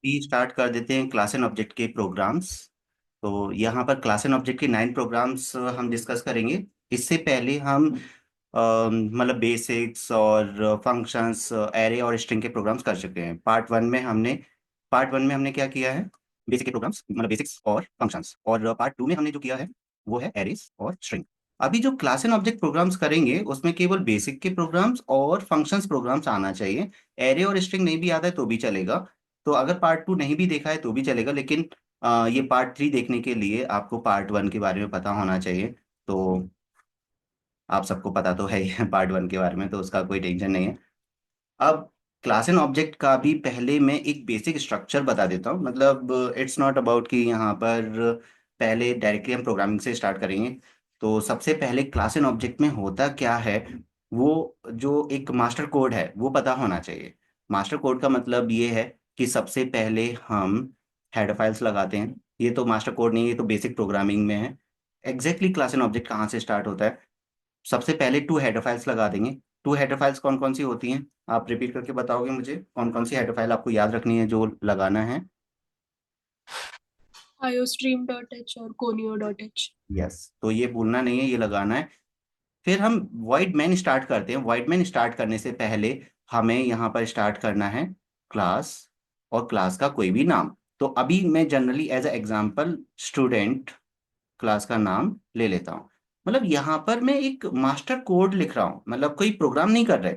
भी स्टार्ट कर देते हैं क्लास एंड ऑब्जेक्ट के प्रोग्राम्स। तो यहाँ पर क्लास एंड ऑब्जेक्ट के 9 प्रोग्राम्स हम डिस्कस करेंगे। इससे पहले हम मतलब बेसिक्स और फंक्शंस, एरे और स्ट्रिंग के प्रोग्राम्स कर चुके हैं। पार्ट वन में हमने क्या किया है, बेसिक के प्रोग्राम्स मतलब बेसिक्स और फंक्शंस। और पार्ट टू में हमने जो किया है वो है एरेज और स्ट्रिंग। अभी जो क्लास एंड ऑब्जेक्ट प्रोग्राम्स करेंगे उसमें केवल बेसिक के प्रोग्राम्स और फंक्शंस प्रोग्राम्स आना चाहिए। एरे और स्ट्रिंग नहीं भी आता है तो भी चलेगा। तो अगर पार्ट टू नहीं भी देखा है तो भी चलेगा, लेकिन ये पार्ट थ्री देखने के लिए आपको पार्ट वन के बारे में पता होना चाहिए। तो आप सबको पता तो है ही पार्ट वन के बारे में, तो उसका कोई टेंशन नहीं है। अब क्लास एंड ऑब्जेक्ट का भी पहले मैं एक बेसिक स्ट्रक्चर बता देता हूँ। मतलब इट्स नॉट अबाउट कि यहाँ पर पहले डायरेक्टली हम प्रोग्रामिंग से स्टार्ट करेंगे। तो सबसे पहले क्लास एंड ऑब्जेक्ट में होता क्या है, वो जो एक मास्टर कोड है वो पता होना चाहिए। मास्टर कोड का मतलब ये है कि सबसे पहले हम हेडर फाइल्स लगाते हैं। ये तो मास्टर कोड नहीं है, ये तो बेसिक प्रोग्रामिंग में है। एग्जैक्टली क्लास एंड ऑब्जेक्ट कहाँ से स्टार्ट होता है, सबसे पहले टू हेडर फाइल्स लगा देंगे। टू हेडर फाइल्स कौन कौन सी होती हैं, आप रिपीट करके बताओगे मुझे कौन कौन सी हेडर फाइल आपको याद रखनी है जो लगाना है। iostream.h और conio.h। यस, तो ये भूलना नहीं है, ये लगाना है। फिर हम वाइड मैन स्टार्ट करते हैं। वाइड मैन स्टार्ट करने से पहले हमें यहाँ पर स्टार्ट करना है क्लास, और क्लास का कोई भी नाम। तो अभी मैं generally as a example student class का नाम ले लेता हूँ। मतलब यहाँ पर मैं एक मास्टर कोड लिख रहा हूँ, मतलब कोई प्रोग्राम नहीं कर रहे,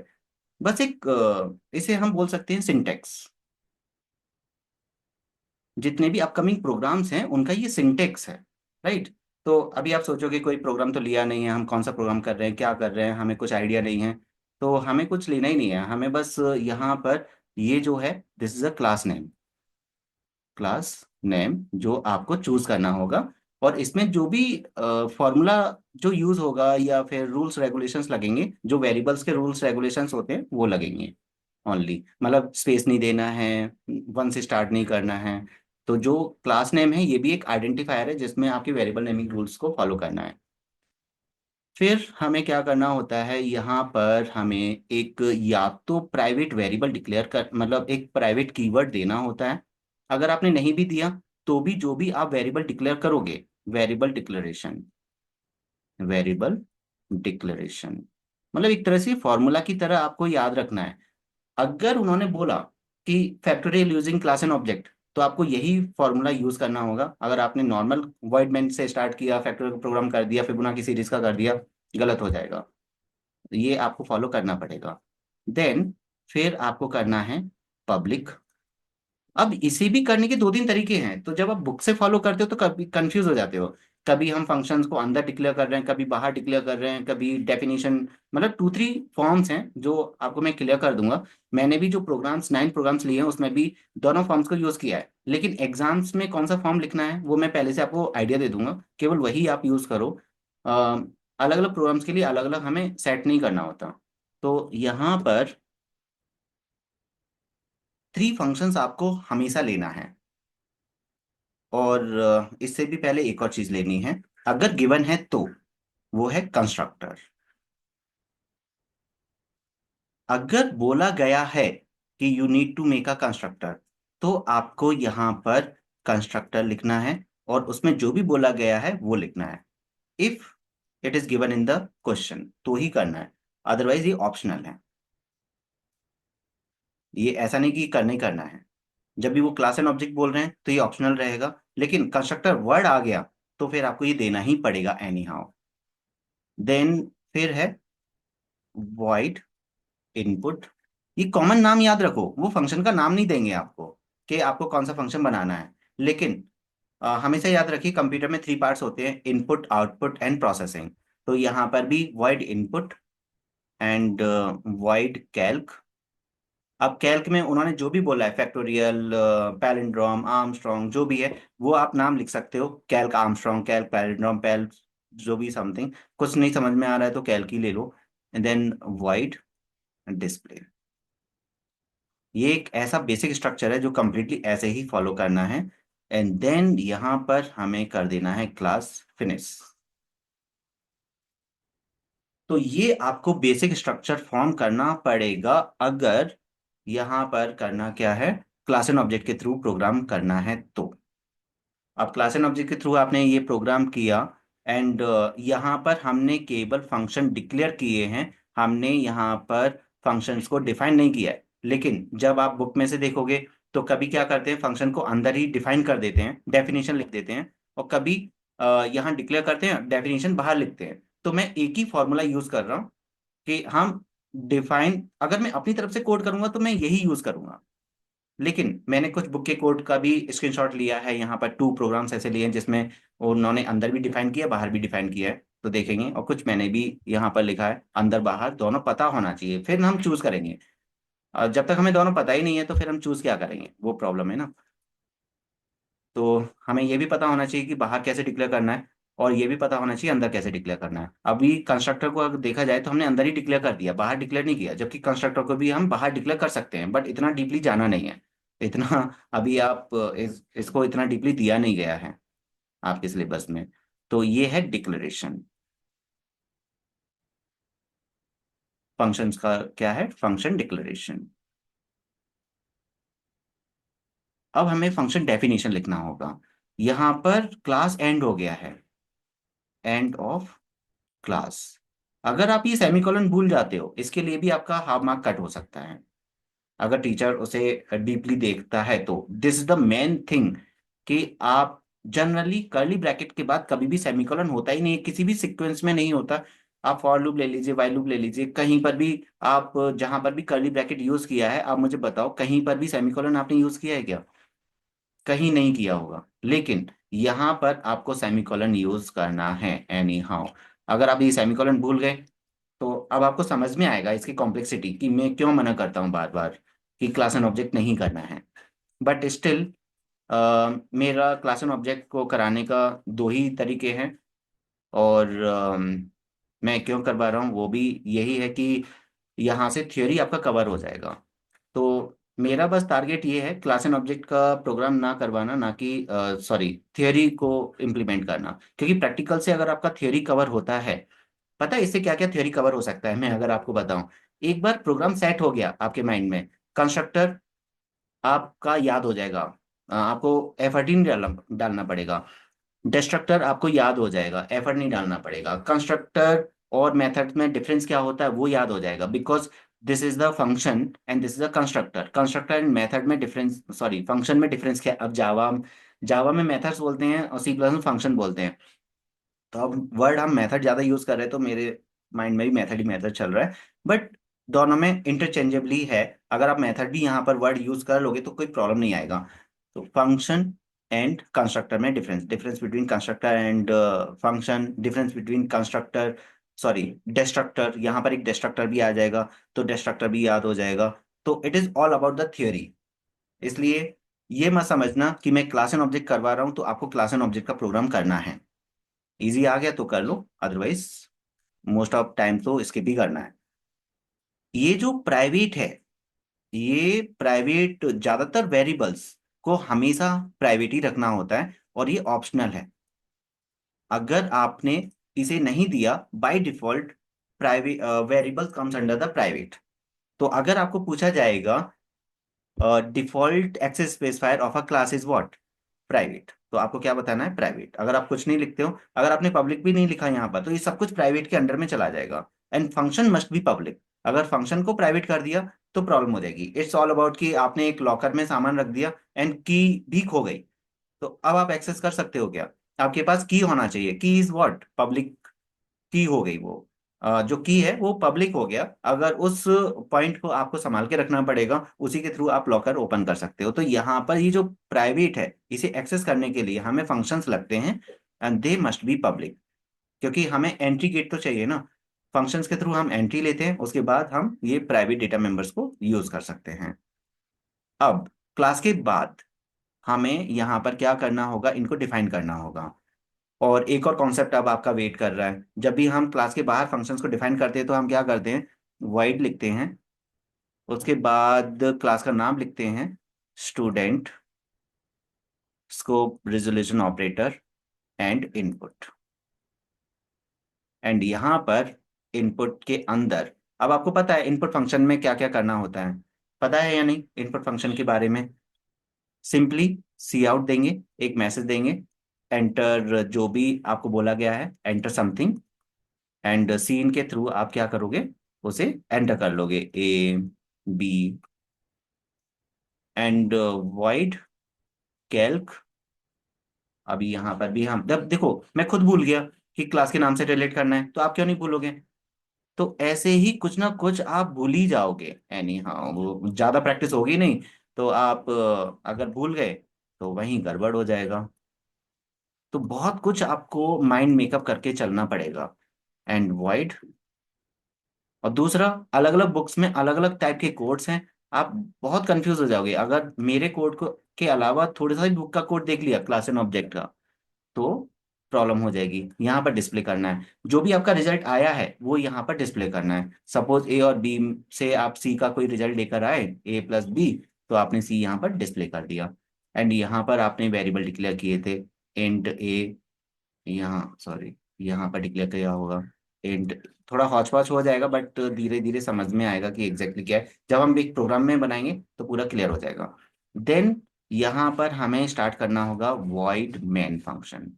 बस एक इसे हम बोल सकते हैं सिंटेक्स। जितने भी अपकमिंग प्रोग्राम्स हैं उनका ये सिंटेक्स है, राइट। तो अभी आप सोचोगे कोई प्रोग्राम तो लिया नहीं है, हम कौन सा प्रोग्राम कर रहे हैं, क्या कर रहे हैं, हमें कुछ आइडिया नहीं है। तो हमें कुछ लेना ही नहीं है, हमें बस यहाँ पर ये जो है this is a class name. Class name जो आपको चूज करना होगा, और इसमें जो भी फॉर्मूला जो यूज होगा या फिर रूल्स रेगुलेशंस लगेंगे, जो वेरिएबल्स के रूल्स रेगुलेशंस होते हैं वो लगेंगे ओनली। मतलब स्पेस नहीं देना है, वन से स्टार्ट नहीं करना है। तो जो क्लास नेम है ये भी एक आइडेंटिफायर है जिसमें आपके वेरिएबल नेमिंग रूल्स को फॉलो करना है। फिर हमें क्या करना होता है, यहाँ पर हमें एक या तो प्राइवेट वेरिएबल डिक्लेयर कर, मतलब एक प्राइवेट कीवर्ड देना होता है। अगर आपने नहीं भी दिया तो भी जो भी आप वेरिएबल डिक्लेयर करोगे, वेरिएबल डिक्लेरेशन, वेरिएबल डिक्लेरेशन मतलब एक तरह से फॉर्मूला की तरह आपको याद रखना है। अगर उन्होंने बोला कि factorial using class and object, तो आपको यही फॉर्मूला यूज करना होगा। अगर आपने नॉर्मल वॉइड मेन से स्टार्ट किया, फैक्टोरियल प्रोग्राम कर दिया, फिबोनाची सीरीज का कर दिया, गलत हो जाएगा। ये आपको फॉलो करना पड़ेगा। देन फिर आपको करना है पब्लिक। अब इसे भी करने के दो तीन तरीके हैं, तो जब आप बुक से फॉलो करते हो तो कभी कंफ्यूज हो जाते हो। कभी हम फंक्शंस को अंदर डिक्लेयर कर रहे हैं, कभी बाहर डिक्लेयर कर रहे हैं, कभी डेफिनेशन। मतलब टू थ्री फॉर्म्स हैं जो आपको मैं क्लियर कर दूंगा। मैंने भी जो प्रोग्राम्स 9 प्रोग्राम्स लिए हैं उसमें भी दोनों फॉर्म्स को यूज किया है, लेकिन एग्जाम्स में कौन सा फॉर्म लिखना है वो मैं पहले से आपको आइडिया दे दूंगा, केवल वही आप यूज करो। अलग अलग प्रोग्राम्स के लिए अलग अलग हमें सेट नहीं करना होता। तो यहाँ पर थ्री फंक्शंस आपको हमेशा लेना है। और इससे भी पहले एक और चीज लेनी है, अगर गिवन है तो, वो है कंस्ट्रक्टर। अगर बोला गया है कि you need to make a constructor, तो आपको यहाँ पर कंस्ट्रक्टर लिखना है, और उसमें जो भी बोला गया है वो लिखना है। If it is given in the question तो ही करना है, अदरवाइज ये ऑप्शनल है। ये ऐसा नहीं कि करना ही करना है। जब भी वो क्लास एंड ऑब्जेक्ट बोल रहे हैं तो ये ऑप्शनल रहेगा, लेकिन कंस्ट्रक्टर वर्ड आ गया तो फिर आपको ये देना ही पड़ेगा एनी हाउ। देन फिर है void इनपुट। ये कॉमन नाम याद रखो, वो फंक्शन का नाम नहीं देंगे आपको कि आपको कौन सा फंक्शन बनाना है। लेकिन हमेशा याद रखिए कंप्यूटर में थ्री पार्ट्स होते हैं, इनपुट, आउटपुट एंड प्रोसेसिंग। तो यहाँ पर भी void input and void Calc. अब कैल्क में उन्होंने जो भी बोला है, फैक्टोरियल, पैलिंड्रोम, आर्मस्ट्रॉन्ग, जो भी है वो आप नाम लिख सकते हो। Calc Armstrong, Calc palindrome, Calc जो भी समथिंग। कुछ नहीं समझ में आ रहा है तो कैल्क ही ले लो। And then void display. ये एक ऐसा बेसिक स्ट्रक्चर है जो कंप्लीटली ऐसे ही फॉलो करना है। एंड देन यहाँ पर हमें कर देना है क्लास फिनिश। तो ये आपको बेसिक स्ट्रक्चर फॉर्म करना पड़ेगा। अगर यहाँ पर करना क्या है, क्लास एंड ऑब्जेक्ट के थ्रू प्रोग्राम करना है तो अब क्लास एंड ऑब्जेक्ट के थ्रू आपने ये प्रोग्राम किया एंड यहाँ पर हमने केवल फंक्शन डिक्लेयर किए हैं, हमने यहाँ पर फंक्शंस को डिफाइन नहीं किया है। लेकिन जब आप बुक में से देखोगे तो कभी क्या करते हैं, फंक्शन को अंदर ही डिफाइन कर देते हैं, डेफिनेशन लिख देते हैं, और कभी यहाँ डिक्लेयर करते हैं, डेफिनेशन बाहर लिखते हैं। तो मैं एक ही फॉर्मूला यूज कर रहा हूँ कि हम डिफाइन, अगर मैं अपनी तरफ से कोड करूंगा तो मैं यही यूज करूंगा। लेकिन मैंने कुछ बुक के कोड का भी स्क्रीनशॉट लिया है, यहाँ पर 2 प्रोग्राम्स ऐसे लिए हैं जिसमें उन्होंने अंदर भी डिफाइन किया, बाहर भी डिफाइन किया है, तो देखेंगे। और कुछ मैंने भी यहाँ पर लिखा है, अंदर बाहर दोनों पता होना चाहिए, फिर हम चूज करेंगे। और जब तक हमें दोनों पता ही नहीं है तो फिर हम चूज क्या करेंगे, वो प्रॉब्लम है ना। तो हमें ये भी पता होना चाहिए कि बाहर कैसे डिक्लेयर करना है, और ये भी पता होना चाहिए अंदर कैसे डिक्लेयर करना है। अभी कंस्ट्रक्टर को अगर देखा जाए तो हमने अंदर ही डिक्लेयर कर दिया, बाहर डिक्लेयर नहीं किया, जबकि कंस्ट्रक्टर को भी हम बाहर डिक्लेयर कर सकते हैं, बट इतना डीपली जाना नहीं है। इतना अभी आप इसको इतना डीपली दिया नहीं गया है आपके सिलेबस में। तो ये है डिक्लेरेशन। फंक्शंस का क्या है, फंक्शन डिक्लेरेशन। अब हमें फंक्शन डेफिनेशन लिखना होगा। यहाँ पर क्लास एंड हो गया है, एंड ऑफ क्लास। अगर आप ये सेमीकोलन भूल जाते हो, इसके लिए भी आपका हाफ मार्क कट हो सकता है, अगर टीचर उसे डीपली देखता है तो। This is the main thing कि आप जनरली कर्ली ब्रैकेट के बाद कभी भी सेमीकोलन होता ही नहीं है, किसी भी सीक्वेंस में नहीं होता। आप फॉर लूप ले लीजिए, वाइल लूप ले लीजिए, कहीं पर भी आप जहां पर भी कर्ली ब्रैकेट यूज किया है, आप मुझे बताओ कहीं पर भी सेमीकोलन आपने यूज किया है क्या? कहीं नहीं किया होगा। लेकिन यहाँ पर आपको सेमीकोलन यूज करना है एनी हाउ। अगर आप ये सेमीकोलन भूल गए तो अब आपको समझ में आएगा इसकी कॉम्प्लेक्सिटी, कि मैं क्यों मना करता हूँ बार बार कि क्लास एंड ऑब्जेक्ट नहीं करना है। बट स्टिल मेरा क्लास एंड ऑब्जेक्ट को कराने का 2 ही तरीके हैं, और मैं क्यों करवा रहा हूँ वो भी यही है कि यहाँ से थ्योरी आपका कवर हो जाएगा। तो मेरा बस टारगेट ये है क्लास एंड ऑब्जेक्ट का प्रोग्राम ना करवाना, ना कि सॉरी थ्योरी को इम्प्लीमेंट करना। क्योंकि प्रैक्टिकल से अगर आपका थ्योरी कवर होता है, पता है इससे क्या क्या थ्योरी कवर हो सकता है, मैं अगर आपको बताऊं। एक बार प्रोग्राम सेट हो गया आपके माइंड में, कंस्ट्रक्टर आपका याद हो जाएगा, आपको एफर्ट ही नहीं डालना पड़ेगा। डिस्ट्रक्टर आपको याद हो जाएगा, एफर्ट नहीं डालना पड़ेगा। कंस्ट्रक्टर और मेथड में डिफरेंस क्या होता है वो याद हो जाएगा, because this is the function and this is the constructor. Constructor and method में डिफरेंस, सॉरी फंक्शन में डिफरेंस क्या है? अब जावा जावा में मेथड्स बोलते हैं और सी प्लस में फंक्शन बोलते हैं। तो अब वर्ड हम मेथड ज्यादा यूज कर रहे हैं तो मेरे माइंड में भी मेथड ही मेथड चल रहा है, बट दोनों में इंटरचेंजेबली है। अगर आप मेथड भी यहाँ पर वर्ड यूज कर लोगे तो कोई प्रॉब्लम नहीं आएगा। तो फंक्शन एंड कंस्ट्रक्टर में difference, difference between constructor and function, difference between constructor, sorry destructor, यहाँ पर एक डिस्ट्रक्टर भी आ जाएगा, तो डिस्ट्रक्टर भी याद हो जाएगा। तो it is all about the theory. इसलिए ये मत समझना कि मैं क्लास एंड ऑब्जेक्ट करवा रहा हूँ तो आपको क्लास एंड ऑब्जेक्ट का प्रोग्राम करना है। इजी आ गया तो कर लो, अदरवाइज मोस्ट ऑफ टाइम तो स्किप ही करना है। ये जो प्राइवेट है, ये प्राइवेट ज्यादातर वेरिएबल्स को हमेशा प्राइवेट ही रखना होता है, और ये ऑप्शनल है। अगर आपने इसे नहीं दिया by default, private variable comes under the private. तो अगर आपको पूछा जाएगा default access specifier of a class is what, private, तो आपको क्या बताना है, प्राइवेट। अगर आप कुछ नहीं लिखते हो, अगर आपने पब्लिक भी नहीं लिखा यहाँ पर, तो ये सब कुछ प्राइवेट के अंडर में चला जाएगा। And function must be public. अगर फंक्शन को प्राइवेट कर दिया तो प्रॉब्लम हो जाएगी। इट्स ऑल अबाउट कि आपने एक लॉकर में सामान रख दिया एंड की भी खो गई, तो अब आप एक्सेस कर सकते हो क्या? आपके पास की होना चाहिए, की इज व्हाट, पब्लिक की हो गई वो। जो की है वो पब्लिक हो गया। अगर उस पॉइंट को आपको संभाल के रखना पड़ेगा, उसी के थ्रू आप लॉकर ओपन कर सकते हो। तो यहाँ पर ये जो प्राइवेट है, इसे एक्सेस करने के लिए हमें फंक्शंस लगते हैं, and they must be public. क्योंकि हमें एंट्री गेट तो चाहिए ना, फंक्शंस के थ्रू हम एंट्री लेते हैं, उसके बाद हम ये प्राइवेट डेटा मेंबर्स को यूज कर सकते हैं। अब क्लास के बाद हमें यहाँ पर क्या करना होगा, इनको डिफाइन करना होगा। और एक और कॉन्सेप्ट अब आपका वेट कर रहा है। जब भी हम क्लास के बाहर फंक्शंस को डिफाइन करते हैं तो हम क्या करते हैं, वाइड लिखते हैं, उसके बाद क्लास का नाम लिखते हैं, student, scope resolution operator, and input. And यहाँ पर इनपुट के अंदर, अब आपको पता है इनपुट फंक्शन में क्या क्या करना होता है, पता है या नहीं इनपुट फंक्शन के बारे में? सिंपली सी आउट देंगे, एक मैसेज देंगे, एंटर जो भी आपको बोला गया है, एंटर समथिंग, एंड सीन के थ्रू आप क्या करोगे, उसे एंटर कर लोगे, A B, and void calc. अभी यहाँ पर भी हम जब देखो मैं खुद भूल गया कि क्लास के नाम से रिलेट करना है, तो आप क्यों नहीं भूलोगे? तो ऐसे ही कुछ ना कुछ आप भूल ही जाओगे, यानी हाँ वो ज्यादा प्रैक्टिस होगी नहीं, तो आप अगर भूल गए तो वहीं गड़बड़ हो जाएगा। तो बहुत कुछ आपको माइंड मेकअप करके चलना पड़ेगा। एंड वाइड, और दूसरा, अलग अलग बुक्स में अलग अलग टाइप के कोड्स हैं, आप बहुत कंफ्यूज हो जाओगे अगर मेरे कोड को के अलावा थोड़ा सा भी बुक का कोड देख लिया क्लास एंड ऑब्जेक्ट का, तो प्रॉब्लम हो जाएगी। यहाँ पर डिस्प्ले करना है, जो भी आपका रिजल्ट आया है वो यहाँ पर डिस्प्ले करना है। सपोज ए और बी से आप सी का कोई रिजल्ट लेकर आए, ए प्लस बी, तो आपने सी यहाँ पर डिस्प्ले कर दिया। एंड यहाँ पर आपने वेरिएबल डिक्लेयर किए थे, इंट ए, यहाँ सॉरी यहाँ पर डिक्लेयर किया होगा इंट। थोड़ा हौच पौच हो जाएगा बट धीरे धीरे समझ में आएगा कि एग्जैक्टली क्या है, जब हम एक प्रोग्राम में बनाएंगे तो पूरा क्लियर हो जाएगा। देन यहाँ पर हमें स्टार्ट करना होगा void main function.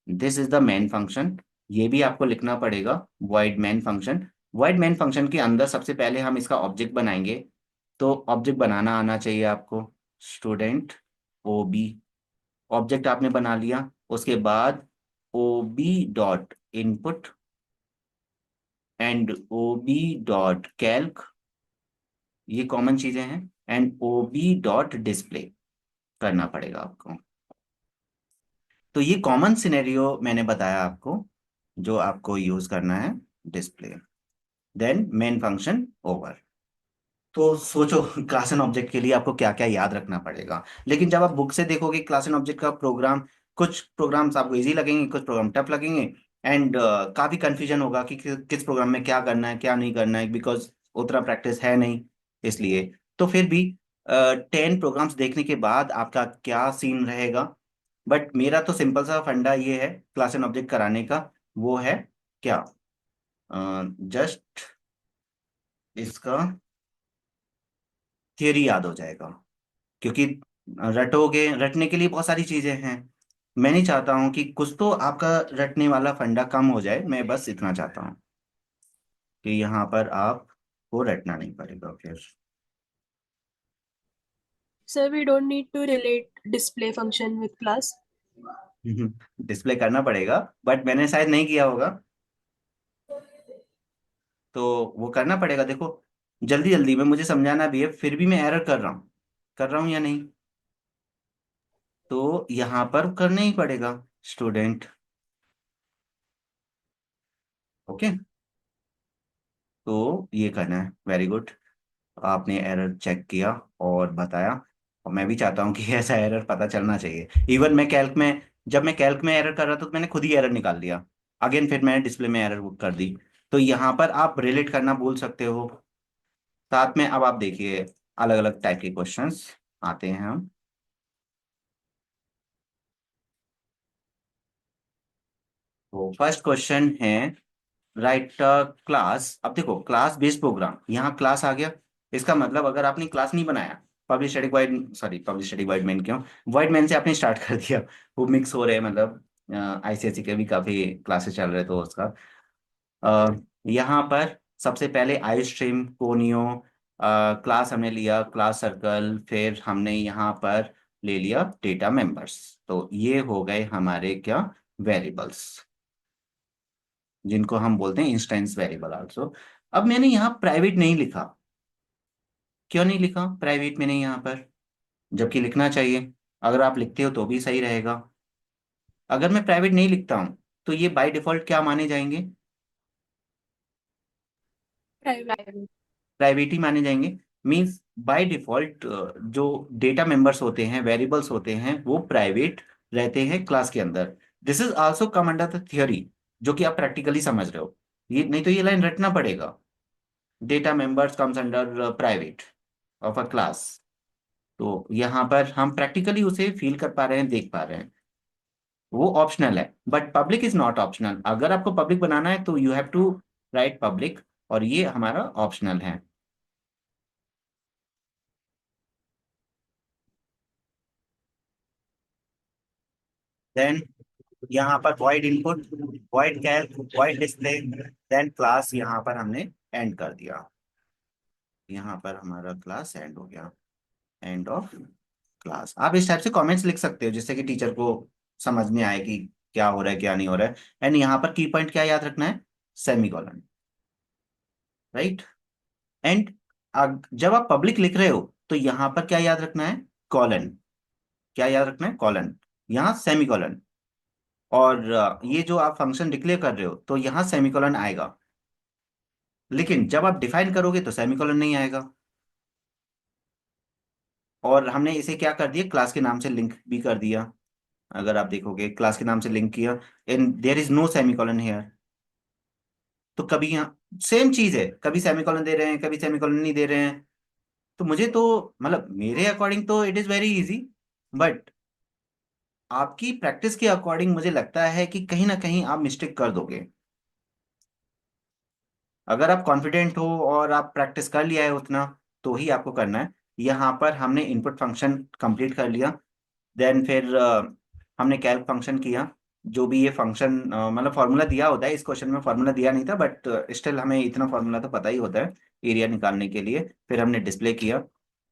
This is the main function, ये भी आपको लिखना पड़ेगा, void main function. Void main function के अंदर सबसे पहले हम इसका ऑब्जेक्ट बनाएंगे। तो ऑब्जेक्ट बनाना आना चाहिए आपको, स्टूडेंट ओ बी, ऑब्जेक्ट आपने बना लिया। उसके बाद O B dot input and O B dot calc, ये कॉमन चीजें हैं, and O B dot display करना पड़ेगा आपको। तो ये कॉमन सिनेरियो मैंने बताया आपको, जो आपको यूज करना है, display, then main function over. तो सोचो क्लास एंड ऑब्जेक्ट के लिए आपको क्या क्या याद रखना पड़ेगा। लेकिन जब आप बुक से देखोगे क्लास एंड ऑब्जेक्ट का प्रोग्राम, कुछ प्रोग्राम्स आपको इजी लगेंगे, कुछ प्रोग्राम टफ लगेंगे, एंड काफी कंफ्यूजन होगा कि किस प्रोग्राम में क्या करना है क्या नहीं करना है, बिकॉज उतना प्रैक्टिस है नहीं इसलिए। तो फिर भी 10 प्रोग्राम्स देखने के बाद आपका क्या सीन रहेगा। बट मेरा तो सिंपल सा फंडा ये है क्लास एंड ऑब्जेक्ट कराने का, वो है क्या, जस्ट इसका थियरी याद हो जाएगा। क्योंकि रटोगे, रटने के लिए बहुत सारी चीजें हैं। मैं नहीं चाहता हूं कि कुछ तो आपका रटने वाला फंडा कम हो जाए, मैं बस इतना चाहता हूँ कि यहाँ पर आपको रटना नहीं पड़ेगा फिर। Sir, we don't need to relate display function with class. Display करना पड़ेगा, बट मैंने शायद नहीं किया होगा, तो वो करना पड़ेगा। देखो जल्दी जल्दी में मुझे समझाना भी है, फिर भी मैं एरर कर रहा हूँ या नहीं, तो यहाँ पर करना ही पड़ेगा, स्टूडेंट। ओके, तो ये करना है, वेरी गुड। आपने एरर चेक किया और बताया, और मैं भी चाहता हूँ कि ऐसा एरर पता चलना चाहिए। इवन मैं कैल्क में, जब मैं कैल्क में एरर कर रहा था तो मैंने खुद ही एरर निकाल दिया, अगेन फिर मैंने डिस्प्ले में एरर कर दी। तो यहाँ पर आप रिलेट करना भूल सकते हो। साथ में अब आप देखिए अलग अलग टाइप के क्वेश्चंस आते हैं हम। तो फर्स्ट क्वेश्चन है, राइट क्लास। अब देखो क्लास बेस्ड प्रोग्राम, यहाँ क्लास आ गया, इसका मतलब अगर आपने क्लास नहीं बनाया, public static wide, sorry public static wide main क्यों, वाइड मेन से आपने स्टार्ट कर दिया, वो मिक्स हो रहे हैं, मतलब आईसीएससी के भी काफी क्लासेस चल रहे, तो उसका यहाँ पर सबसे पहले आई स्ट्रीम कोनियो क्लास हमने लिया, क्लास सर्कल, फिर हमने यहाँ पर ले लिया डेटा मेंबर्स। तो ये हो गए हमारे क्या, वेरिएबल्स, जिनको हम बोलते हैं इंस्टेंस वेरिएबल आल्सो। अब मैंने यहाँ प्राइवेट नहीं लिखा, क्यों नहीं लिखा प्राइवेट मैंने यहाँ पर, जबकि लिखना चाहिए। अगर आप लिखते हो तो भी सही रहेगा। अगर मैं प्राइवेट नहीं लिखता हूँ तो ये बाय डिफॉल्ट क्या माने जाएंगे, Private. प्राइवेट ही माने जाएंगे। मींस बाय डिफॉल्ट जो डेटा मेंबर्स होते हैं, वेरिएबल्स होते हैं, वो प्राइवेट रहते हैं क्लास के अंदर। This is also come under the theory, जो कि आप प्रैक्टिकली समझ रहे हो। ये नहीं तो ये लाइन रटना पड़ेगा, data members comes under private of a class. तो यहाँ पर हम प्रैक्टिकली उसे फील कर पा रहे हैं, देख पा रहे हैं। वो ऑप्शनल है, but public is not optional. अगर आपको पब्लिक बनाना है तो you have to write public, और ये हमारा ऑप्शनल है। देन यहाँ पर void input, void calc, void display, then class यहाँ पर हमने एंड कर दिया। यहाँ पर हमारा क्लास एंड हो गया, एंड ऑफ क्लास। आप इस टाइप से कमेंट्स लिख सकते हो जिससे कि टीचर को समझ में आए कि क्या हो रहा है क्या नहीं हो रहा है। एंड यहाँ पर की पॉइंट क्या याद रखना है, सेमीकोलन, राइट। एंड जब आप पब्लिक लिख रहे हो तो यहाँ पर क्या याद रखना है, कॉलन। क्या याद रखना है, कॉलन, यहाँ सेमीकोलन। और ये जो आप फंक्शन डिक्लेयर कर रहे हो तो यहाँ सेमीकोलन आएगा, लेकिन जब आप डिफाइन करोगे तो सेमीकोलन नहीं आएगा। और हमने इसे क्या कर दिया, क्लास के नाम से लिंक भी कर दिया। अगर आप देखोगे क्लास के नाम से लिंक किया, in there is no semicolon here. तो कभी यहाँ सेम चीज है, कभी सेमीकोलन दे रहे हैं कभी सेमीकोलन नहीं दे रहे हैं। तो मुझे तो मतलब मेरे अकॉर्डिंग तो it is very easy, but आपकी प्रैक्टिस के अकॉर्डिंग मुझे लगता है कि कहीं ना कहीं आप मिस्टेक कर दोगे। अगर आप कॉन्फिडेंट हो और आप प्रैक्टिस कर लिया है उतना, तो ही आपको करना है। यहाँ पर हमने इनपुट फंक्शन कंप्लीट कर लिया। देन फिर हमने कैल्क फंक्शन किया। जो भी ये फंक्शन मतलब फॉर्मूला दिया होता है, इस क्वेश्चन में फॉर्मूला दिया नहीं था, बट स्टिल हमें इतना फॉर्मूला तो पता ही होता है एरिया निकालने के लिए। फिर हमने डिस्प्ले किया,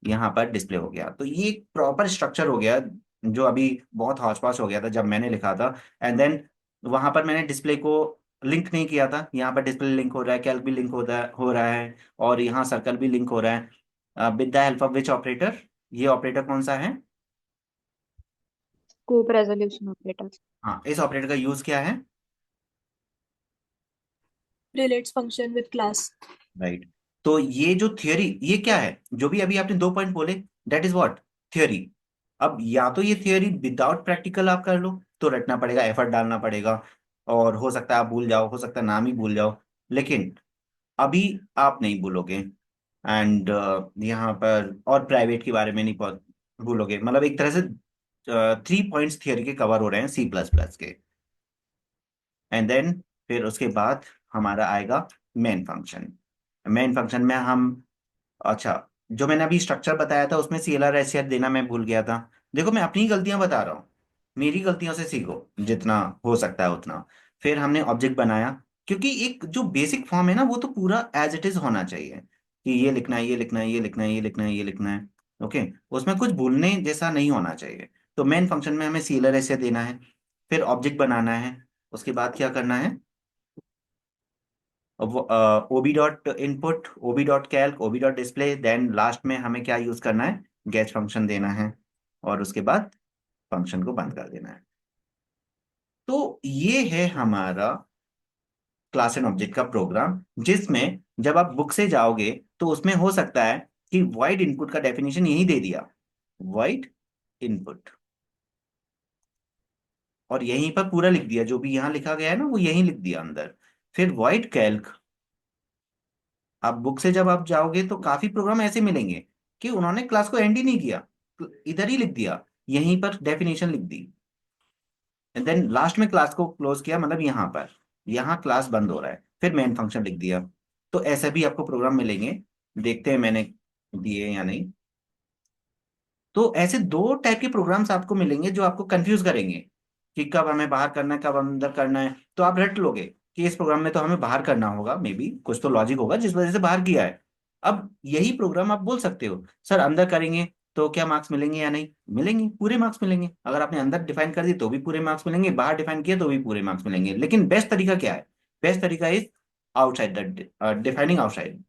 यहाँ पर डिस्प्ले हो गया। तो ये प्रॉपर स्ट्रक्चर हो गया, जो अभी बहुत हौच पौच हो गया था जब मैंने लिखा था। एंड देन वहां पर मैंने डिस्प्ले को लिंक नहीं किया था, यहाँ पर डिस्प्ले लिंक हो रहा है, कैल्क भी लिंक हो रहा है, और यहाँ सर्कल भी लिंक हो रहा है with the help of which operator. ये ऑपरेटर कौन सा है, scope resolution operator. हाँ, इस ऑपरेटर का यूज क्या है, Relates function with class. Right. तो ये जो थियोरी, ये क्या है, जो भी अभी आपने 2 पॉइंट बोले, दैट इज व्हाट, थ्योरी। अब या तो ये थियोरी विदाउट प्रैक्टिकल आप कर लो, तो रटना पड़ेगा, एफर्ट डालना पड़ेगा, और हो सकता है आप भूल जाओ, हो सकता है नाम ही भूल जाओ। लेकिन अभी आप नहीं भूलोगे। एंड यहाँ पर और प्राइवेट के बारे में नहीं भूलोगे। मतलब एक तरह से 3 पॉइंट्स थियोरी के कवर हो रहे हैं सी प्लस प्लस के। एंड देन फिर उसके बाद हमारा आएगा मेन फंक्शन। मेन फंक्शन में हम, अच्छा, जो मैंने अभी स्ट्रक्चर बताया था उसमें सीएलआर एससीआर देना मैं भूल गया था। देखो मैं अपनी गलतियां बता रहा हूँ, मेरी गलतियों से सीखो जितना हो सकता है उतना। फिर हमने ऑब्जेक्ट बनाया, क्योंकि एक जो बेसिक फॉर्म है ना वो तो पूरा एज इट इज होना चाहिए, कि ये लिखना है ये लिखना है ये लिखना है ये लिखना है ये लिखना है। ओके, उसमें कुछ भूलने जैसा नहीं होना चाहिए। तो मेन फंक्शन में हमें सीएलआर एससीआर देना है, फिर ऑब्जेक्ट बनाना है। उसके बाद क्या करना है, ओबी डॉट इनपुट, ओबी डॉट कैल्क, ओबी डॉट डिस्प्ले, देन लास्ट में हमें क्या यूज करना है, गेट फंक्शन देना है, और उसके बाद फंक्शन को बंद कर देना है। तो ये है हमारा क्लास एंड ऑब्जेक्ट का प्रोग्राम, जिसमें जब आप बुक से जाओगे तो उसमें हो सकता है कि वाइड इनपुट का डेफिनेशन यही दे दिया, वाइड इनपुट, और यहीं पर पूरा लिख दिया, जो भी यहाँ लिखा गया है ना वो यहीं लिख दिया अंदर। फिर वाइड कैल्क, आप बुक से जब आप जाओगे तो काफी प्रोग्राम ऐसे मिलेंगे कि उन्होंने क्लास को एंड ही नहीं किया, इधर ही लिख दिया, यहीं पर डेफिनेशन लिख दी, एंड देन लास्ट में क्लास को क्लोज किया, मतलब यहाँ पर, यहाँ क्लास बंद हो रहा है, फिर मेन फंक्शन लिख दिया। तो ऐसे भी आपको प्रोग्राम मिलेंगे, देखते हैं मैंने दिए या नहीं। तो ऐसे 2 टाइप के प्रोग्राम्स आपको मिलेंगे जो आपको कंफ्यूज करेंगे कि कब हमें बाहर करना है कब अंदर करना है। तो आप रट लोगे कि इस प्रोग्राम में तो हमें बाहर करना होगा, मे बी कुछ तो लॉजिक होगा जिस वजह से बाहर किया है। अब यही प्रोग्राम आप बोल सकते हो सर अंदर करेंगे तो क्या मार्क्स मिलेंगे या नहीं, मिलेंगे, पूरे मार्क्स मिलेंगे। अगर आपने अंदर डिफाइन कर दी तो भी पूरे मार्क्स मिलेंगे, बाहर डिफाइन किया तो भी पूरे मार्क्स मिलेंगे। लेकिन बेस्ट तरीका क्या है, बेस्ट तरीका is outside the defining outside.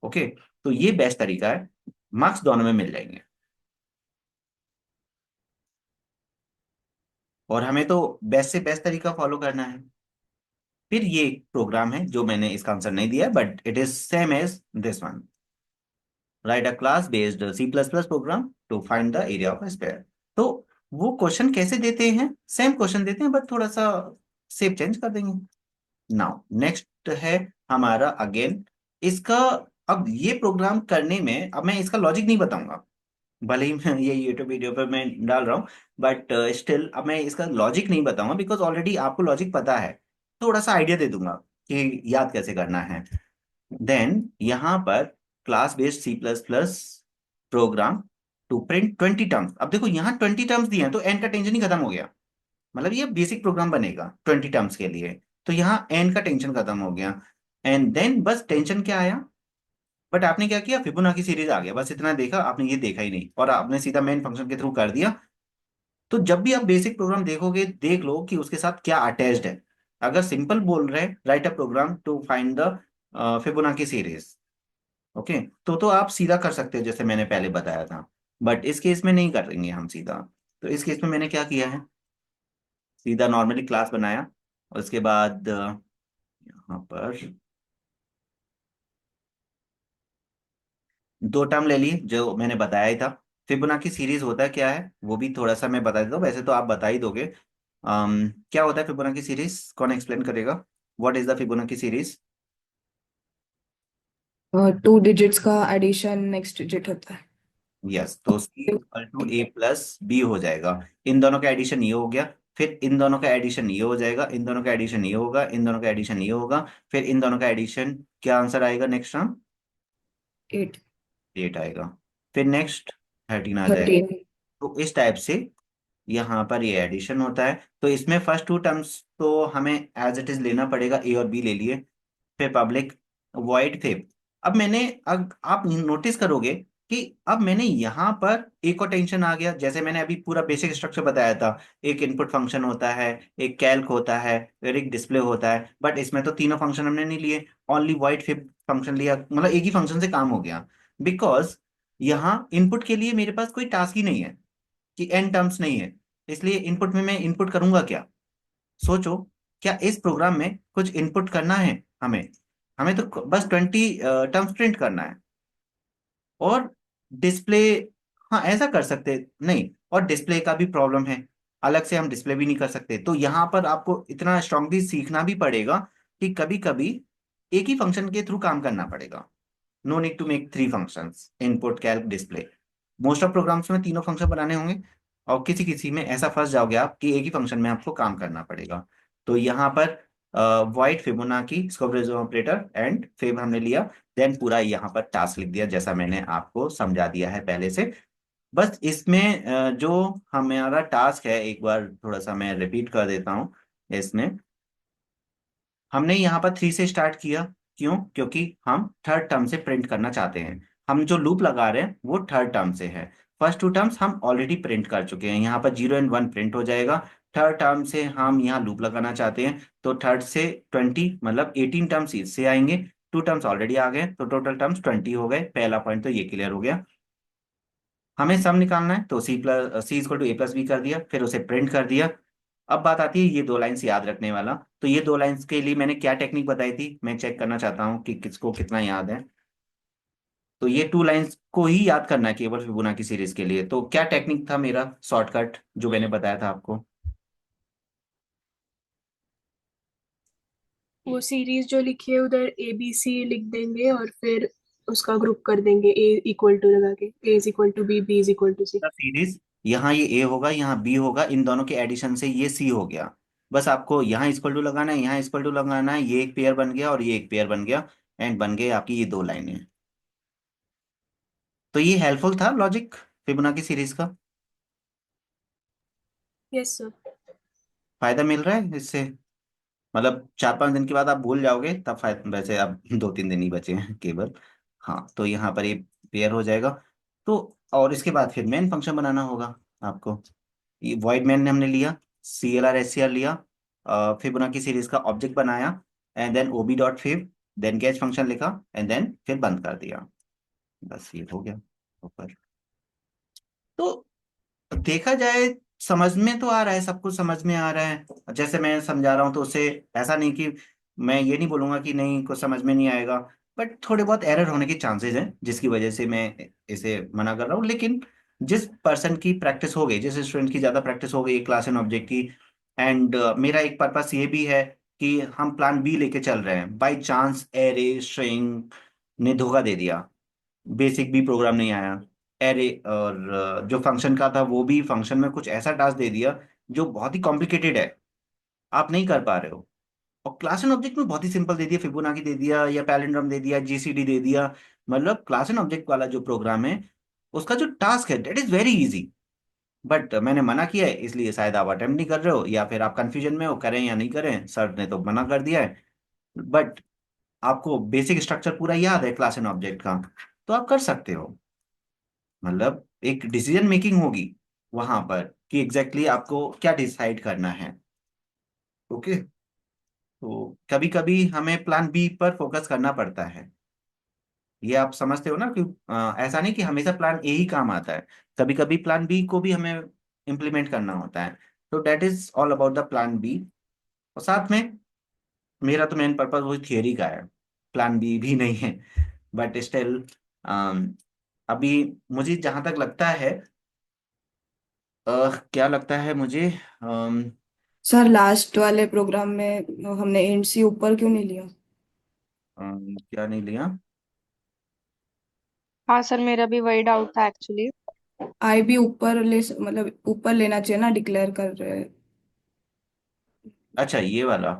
Okay, तो ये बेस्ट तरीका है, मार्क्स दोनों में मिल जाएंगे। और हमें तो बेस्ट से बेस्ट तरीका फॉलो करना है। फिर ये एक प्रोग्राम है जो मैंने इसका आंसर नहीं दिया, but it is same as this one, write a class based C plus plus program to find the area of square. तो वो क्वेश्चन कैसे देते हैं, सेम क्वेश्चन देते हैं बट थोड़ा सा शेप चेंज कर देंगे। नाउ नेक्स्ट है हमारा अगेन इसका। अब ये प्रोग्राम करने में अब मैं इसका लॉजिक नहीं बताऊंगा, भले ही मैं ये यूट्यूब वीडियो पर मैं डाल रहा हूँ, बट स्टिल अब मैं इसका लॉजिक नहीं बताऊंगा बिकॉज ऑलरेडी आपको लॉजिक पता है। थोड़ा सा आइडिया दे दूंगा कि याद कैसे करना है। देन यहाँ पर class based C plus plus program to print 20 terms. अब देखो यहाँ 20 टर्म्स दिए हैं तो एन का टेंशन ही खत्म हो गया। मतलब ये बेसिक प्रोग्राम बनेगा 20 टर्म्स के लिए। तो यहाँ एन का टेंशन खत्म हो गया। एंड देन बस टेंशन क्या आया, बट आपने क्या किया, फिबोनाची सीरीज आ गया, बस इतना देखा आपने, ये देखा ही नहीं और आपने सीधा मेन फंक्शन के थ्रू कर दिया। तो जब भी आप बेसिक प्रोग्राम देखोगे, देख लो कि उसके साथ क्या अटैच्ड है। अगर सिंपल बोल रहे हैं write a program to find the Fibonacci series, okay, तो आप सीधा कर सकते हो जैसे मैंने पहले बताया था। बट इस केस में नहीं करेंगे हम सीधा। तो इस केस में मैंने क्या किया है, सीधा नॉर्मली क्लास बनाया, और उसके बाद यहाँ पर दो टर्म ले लिए जो मैंने बताया ही था। फिबोनाची सीरीज होता क्या है वो भी थोड़ा सा मैं बता देता हूँ, वैसे तो आप बता ही दोगे। क्या होता है फिबोनाची सीरीज, कौन एक्सप्लेन करेगा, what is the Fibonacci series? 2 digits का एडिशन नेक्स्ट डिजिट होता है। यस, तो C equal to A plus B हो जाएगा। इन दोनों का एडिशन ये हो गया, फिर इन दोनों का एडिशन ये हो जाएगा, इन दोनों का एडिशन ये होगा, इन दोनों का एडिशन ये होगा, फिर इन दोनों का एडिशन, क्या आंसर आएगा नेक्स्ट टर्म? 8। 8 आएगा। फिर नेक्स्ट 13 आ जाएगा। 13। तो इस टाइप से यहाँ पर ये एडिशन होता है। तो इसमें फर्स्ट 2 टर्म्स तो हमें एज इट इज लेना पड़ेगा, ए और बी ले लिए, फिर पब्लिक वॉइड फिब। अब मैंने, अब आप नोटिस करोगे कि अब मैंने यहाँ पर एक और टेंशन आ गया, जैसे मैंने अभी पूरा बेसिक स्ट्रक्चर बताया था। एक इनपुट फंक्शन होता है, एक कैल्क होता है, फिर एक डिस्प्ले होता है, बट इसमें तो तीनों फंक्शन हमने नहीं लिए, ओनली वॉइड फिब फंक्शन लिया, मतलब एक ही फंक्शन से काम हो गया। बिकॉज यहाँ इनपुट के लिए मेरे पास कोई टास्क ही नहीं है, कि एन टर्म्स नहीं है। इसलिए इनपुट में मैं इनपुट करूंगा क्या, सोचो। क्या इस प्रोग्राम में कुछ इनपुट करना है हमें? हमें तो बस 20 टर्म्स प्रिंट करना है और डिस्प्ले। हाँ, ऐसा कर सकते नहीं, और डिस्प्ले का भी प्रॉब्लम है, अलग से हम डिस्प्ले भी नहीं कर सकते। तो यहाँ पर आपको इतना स्ट्रांगली सीखना भी पड़ेगा कि कभी कभी एक ही फंक्शन के थ्रू काम करना पड़ेगा। No need to make 3 functions, input calc display. Most of programs में तीनों फंक्शन बनाने होंगे, और किसी किसी में ऐसा फंस जाओगे आप कि एक ही फंक्शन में आपको काम करना पड़ेगा। तो यहाँ पर white Fibonacci square operator and fib हमने लिया, देन पूरा यहाँ पर टास्क लिख दिया जैसा मैंने आपको समझा दिया है पहले से। बस इसमें जो हमारा टास्क है, एक बार थोड़ा सा मैं रिपीट कर देता हूँ। इसमें हमने यहाँ पर 3 से स्टार्ट किया, क्यों? क्योंकि हम थर्ड टर्म से प्रिंट करना चाहते हैं। हम जो लूप लगा रहे हैं वो थर्ड टर्म से है। फर्स्ट 2 टर्म्स हम ऑलरेडी प्रिंट कर चुके हैं, यहाँ पर 0 एंड 1 प्रिंट हो जाएगा। थर्ड टर्म से हम यहाँ लूप लगाना चाहते हैं, तो थर्ड से 20 मतलब 18 टर्म्स इससे आएंगे। 2 टर्म्स ऑलरेडी आ गए, तो टोटल टर्म्स 20 हो गए। पहला पॉइंट तो ये क्लियर हो गया। हमें सम निकालना है, तो C equal to A plus B कर दिया, फिर उसे प्रिंट कर दिया। अब बात आती है ये 2 लाइन्स याद रखने वाला। तो ये 2 लाइन्स के लिए मैंने क्या टेक्निक बताई थी, मैं चेक करना चाहता हूँ कि किसको कितना याद है। तो ये 2 लाइन्स को ही याद करना है केवल फिबोनाची सीरीज के लिए। तो क्या टेक्निक था मेरा शॉर्टकट जो मैंने बताया था आपको? वो सीरीज जो लिखी है उधर ए बी सी लिख देंगे और फिर उसका ग्रुप कर देंगे, ए इक्वल टू लगा के, A is equal to B, B is equal to C. Series, यहाँ ये ए होगा, यहाँ बी होगा, इन दोनों के एडिशन से ये सी हो गया। बस आपको यहाँ इक्वल टू लगाना है, यहाँ इक्वल टू लगाना है, ये एक पेयर बन गया और ये एक पेयर बन गया, एंड बन गए आपकी ये 2 लाइनें। तो ये हेल्पफुल था लॉजिक फिबोनाची सीरीज का। Yes sir. फायदा मिल रहा है इससे, मतलब 4-5 दिन के बाद आप भूल जाओगे तब फायदा, वैसे अब 2-3 दिन ही बचे हैं केवल। हाँ, तो यहाँ पर ये पेयर हो जाएगा। तो और इसके बाद फिर मेन फंक्शन बनाना होगा आपको। ये वॉइड मेन हमने लिया, C L R S C R लिया, फिबोनाची सीरीज का ऑब्जेक्ट बनाया, and then ob dot fib, then get function लिखा, एंड देन फिर बंद कर दिया। बस ये हो गया ऊपर। तो देखा जाए, समझ में तो आ रहा है, सब कुछ समझ में आ रहा है जैसे मैं समझा रहा हूँ, तो उससे ऐसा नहीं कि मैं ये नहीं बोलूंगा कि नहीं कुछ समझ में नहीं आएगा। बट थोड़े बहुत एरर होने के चांसेस हैं, जिसकी वजह से मैं इसे मना कर रहा हूँ। लेकिन जिस पर्सन की प्रैक्टिस हो गई, जिस स्टूडेंट की ज़्यादा प्रैक्टिस हो गई क्लास एंड ऑब्जेक्ट की, एंड मेरा एक पर्पस ये भी है कि हम प्लान बी लेके चल रहे हैं, बाई चांस एरे स्ट्रिंग ने धोखा दे दिया, बेसिक भी प्रोग्राम नहीं आया, एरे और जो फंक्शन का था वो भी फंक्शन में कुछ ऐसा टास्क दे दिया जो बहुत ही कॉम्प्लिकेटेड है, आप नहीं कर पा रहे हो। और क्लास एंड ऑब्जेक्ट में बहुत ही सिंपल दे दिया, फिबोनाची दे दिया या पैलिंड्रोम दे दिया, जीसीडी दे दिया। मतलब क्लास एंड ऑब्जेक्ट वाला जो प्रोग्राम है, उसका जो टास्क है that is very easy. But मैंने मना किया है, इसलिए शायद आप अटेम्प्ट नहीं कर रहे हो, या फिर आप कंफ्यूजन में हो करें या नहीं करें, सर ने तो मना कर दिया है। बट आपको बेसिक स्ट्रक्चर पूरा याद है क्लास एंड ऑब्जेक्ट का, तो आप कर सकते हो। मतलब एक डिसीजन मेकिंग होगी वहां पर कि एग्जैक्टली आपको क्या डिसाइड करना है। ओके। तो कभी कभी हमें प्लान बी पर फोकस करना पड़ता है। ये आप समझते हो ना कि ऐसा नहीं कि हमेशा प्लान ए ही काम आता है, कभी कभी प्लान बी को भी हमें इम्प्लीमेंट करना होता है। तो that is all about the plan B. और साथ में मेरा तो मेन पर्पज वही थियरी का है, प्लान बी भी नहीं है। बट स्टिल अभी मुझे जहां तक लगता है, क्या लगता है मुझे, सर लास्ट वाले प्रोग्राम में हमने एंड सी ऊपर क्यों नहीं लिया? क्या नहीं लिया? हाँ सर, मेरा भी वही डाउट था एक्चुअली। आई भी ऊपर मतलब ऊपर लेना चाहिए ना, डिक्लेयर कर रहे हैं। अच्छा, ये वाला।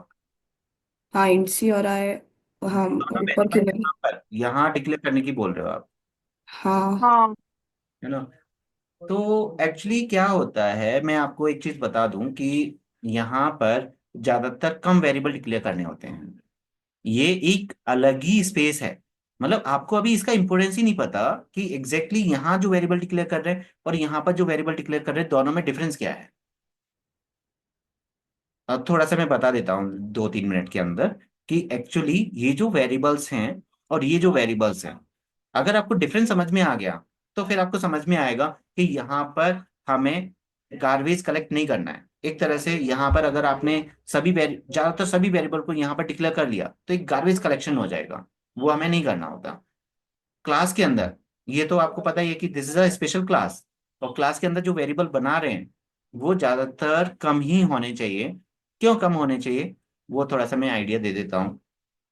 हाँ, एंड सी और आई हम दोनों में ऊपर क्यों नहीं? यहाँ पर यहाँ डिक्लेयर करने की बोल रहे हो आप, हाँ। हाँ। है ना? तो एक्चुअली क्या होता है, मैं आपको एक चीज बता दूं कि यहाँ पर ज्यादातर कम वेरिएबल डिक्लेयर करने होते हैं। ये एक अलग ही स्पेस है। मतलब आपको अभी इसका इंपोर्टेंस ही नहीं पता कि एग्जैक्टली यहाँ जो वेरिएबल डिक्लेयर कर रहे हैं और यहाँ पर जो वेरिएबल डिक्लेयर कर रहे हैं, दोनों में डिफरेंस क्या है। अब थोड़ा सा मैं बता देता हूँ 2-3 मिनट के अंदर कि एक्चुअली ये जो वेरिएबल्स हैं और ये जो वेरिएबल्स हैं, अगर आपको डिफरेंस समझ में आ गया तो फिर आपको समझ में आएगा कि यहाँ पर हमें गार्बेज कलेक्ट नहीं करना है। एक तरह से यहाँ पर अगर आपने ज्यादातर सभी वेरिएबल को यहाँ पर डिक्लेयर कर लिया तो एक गार्बेज कलेक्शन हो जाएगा, वो हमें नहीं करना होता। क्लास के अंदर ये तो आपको पता ही है कि this is a special class, और क्लास के अंदर जो वेरिएबल बना रहे हैं वो ज्यादातर कम ही होने चाहिए। क्यों कम होने चाहिए, वो थोड़ा सा मैं आइडिया दे देता हूँ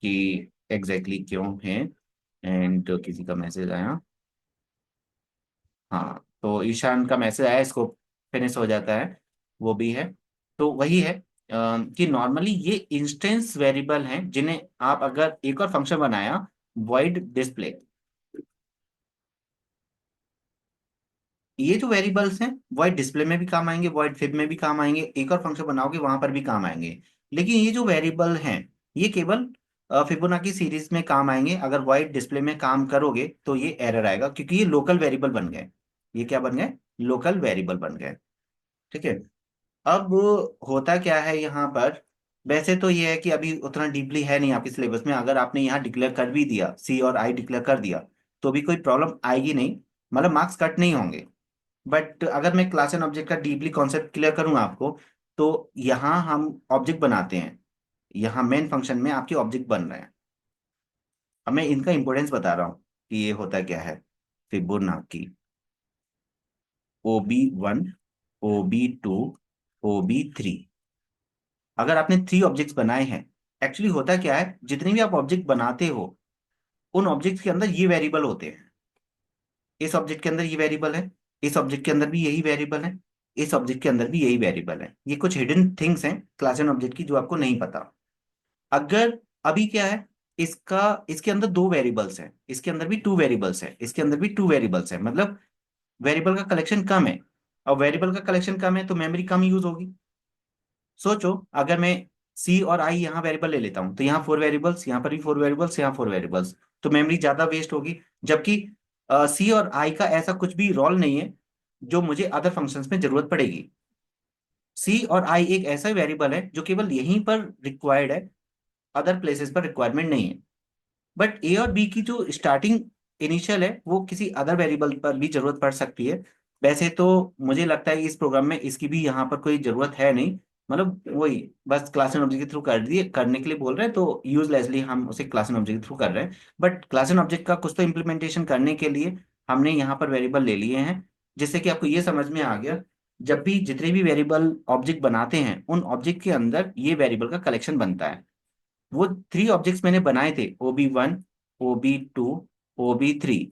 कि एग्जैक्टली क्यों है। एंड किसी का मैसेज आया। हाँ, तो ईशान का मैसेज आया, इसको फिनिश हो जाता है, वो भी है। तो वही है कि नॉर्मली ये इंस्टेंस वेरिएबल हैं जिन्हें आप अगर एक और फंक्शन बनाया, वॉइड डिस्प्ले, ये जो वेरिएबल्स हैं वॉइड डिस्प्ले में भी काम आएंगे, वॉइड फिब में भी काम आएंगे, एक और फंक्शन बनाओगे वहां पर भी काम आएंगे। लेकिन ये जो वेरिएबल हैं ये केवल फिबोनाची सीरीज में काम आएंगे। अगर वॉइड डिस्प्ले में काम करोगे तो ये एरर आएगा, क्योंकि ये लोकल वेरिएबल बन गए। ये क्या बन गए? लोकल वेरिएबल बन गए। ठीक है। अब होता क्या है यहाँ पर, वैसे तो ये है कि अभी उतना डीपली है नहीं आपके सिलेबस में, अगर आपने यहाँ डिक्लेयर कर भी दिया, सी और आई डिक्लेयर कर दिया, तो भी कोई प्रॉब्लम आएगी नहीं, मतलब मार्क्स कट नहीं होंगे। बट अगर मैं क्लास एंड ऑब्जेक्ट का डीपली कॉन्सेप्ट क्लियर करूंगा आपको, तो यहाँ हम ऑब्जेक्ट बनाते हैं, यहाँ मेन फंक्शन में आपके ऑब्जेक्ट बन रहे हैं। अब मैं इनका इंपॉर्टेंस बता रहा हूँ कि ये होता क्या है। Fibonacci, OB1, OB2, OB3। अगर आपने 3 ऑब्जेक्ट्स बनाए हैं, एक्चुअली होता क्या है, जितने भी आप ऑब्जेक्ट बनाते हो उन ऑब्जेक्ट्स के अंदर ये वेरिएबल होते हैं। इस ऑब्जेक्ट के अंदर ये वेरिएबल है, इस ऑब्जेक्ट के अंदर भी यही वेरिएबल है, इस ऑब्जेक्ट के अंदर भी यही वेरिएबल है। ये कुछ हिडन थिंग्स हैं क्लास एंड ऑब्जेक्ट की जो आपको नहीं पता। अगर अभी क्या है, इसका इसके अंदर 2 वेरिएबल्स हैं, इसके अंदर भी 2 वेरिएबल्स हैं, इसके अंदर भी 2 वेरिएबल्स हैं, मतलब वेरिएबल का कलेक्शन कम है। और वेरिएबल का कलेक्शन कम है तो मेमोरी कम यूज होगी। सोचो, अगर मैं सी और आई यहाँ वेरिएबल ले लेता हूँ तो यहाँ 4 वेरिएबल्स, यहाँ पर भी 4 वेरिएबल्स, यहाँ 4 वेरिएबल्स, तो मेमोरी ज्यादा वेस्ट होगी। जबकि सी और आई का ऐसा कुछ भी रोल नहीं है जो मुझे अदर फंक्शंस में जरूरत पड़ेगी। सी और आई एक ऐसा वेरिएबल है जो केवल यहीं पर रिक्वायर्ड है, अदर प्लेसेस पर रिक्वायरमेंट नहीं है। बट ए और बी की जो स्टार्टिंग इनिशियल है वो किसी अदर वेरिएबल पर भी जरूरत पड़ सकती है। वैसे तो मुझे लगता है इस प्रोग्राम में इसकी भी यहाँ पर कोई जरूरत है नहीं, मतलब वही बस क्लास एंड ऑब्जेक्ट के थ्रू कर दिए, करने के लिए बोल रहे हैं तो यूजलेसली हम उसे क्लास एंड ऑब्जेक्ट के थ्रू कर रहे हैं। बट क्लास एंड ऑब्जेक्ट का कुछ तो इम्प्लीमेंटेशन करने के लिए हमने यहाँ पर वेरिएबल ले लिए हैं, जिससे कि आपको ये समझ में आ गया, जब भी जितने भी वेरिएबल ऑब्जेक्ट बनाते हैं उन ऑब्जेक्ट के अंदर ये वेरिएबल का कलेक्शन बनता है। वो 3 ऑब्जेक्ट्स मैंने बनाए थे, OB1, OB2, OB3,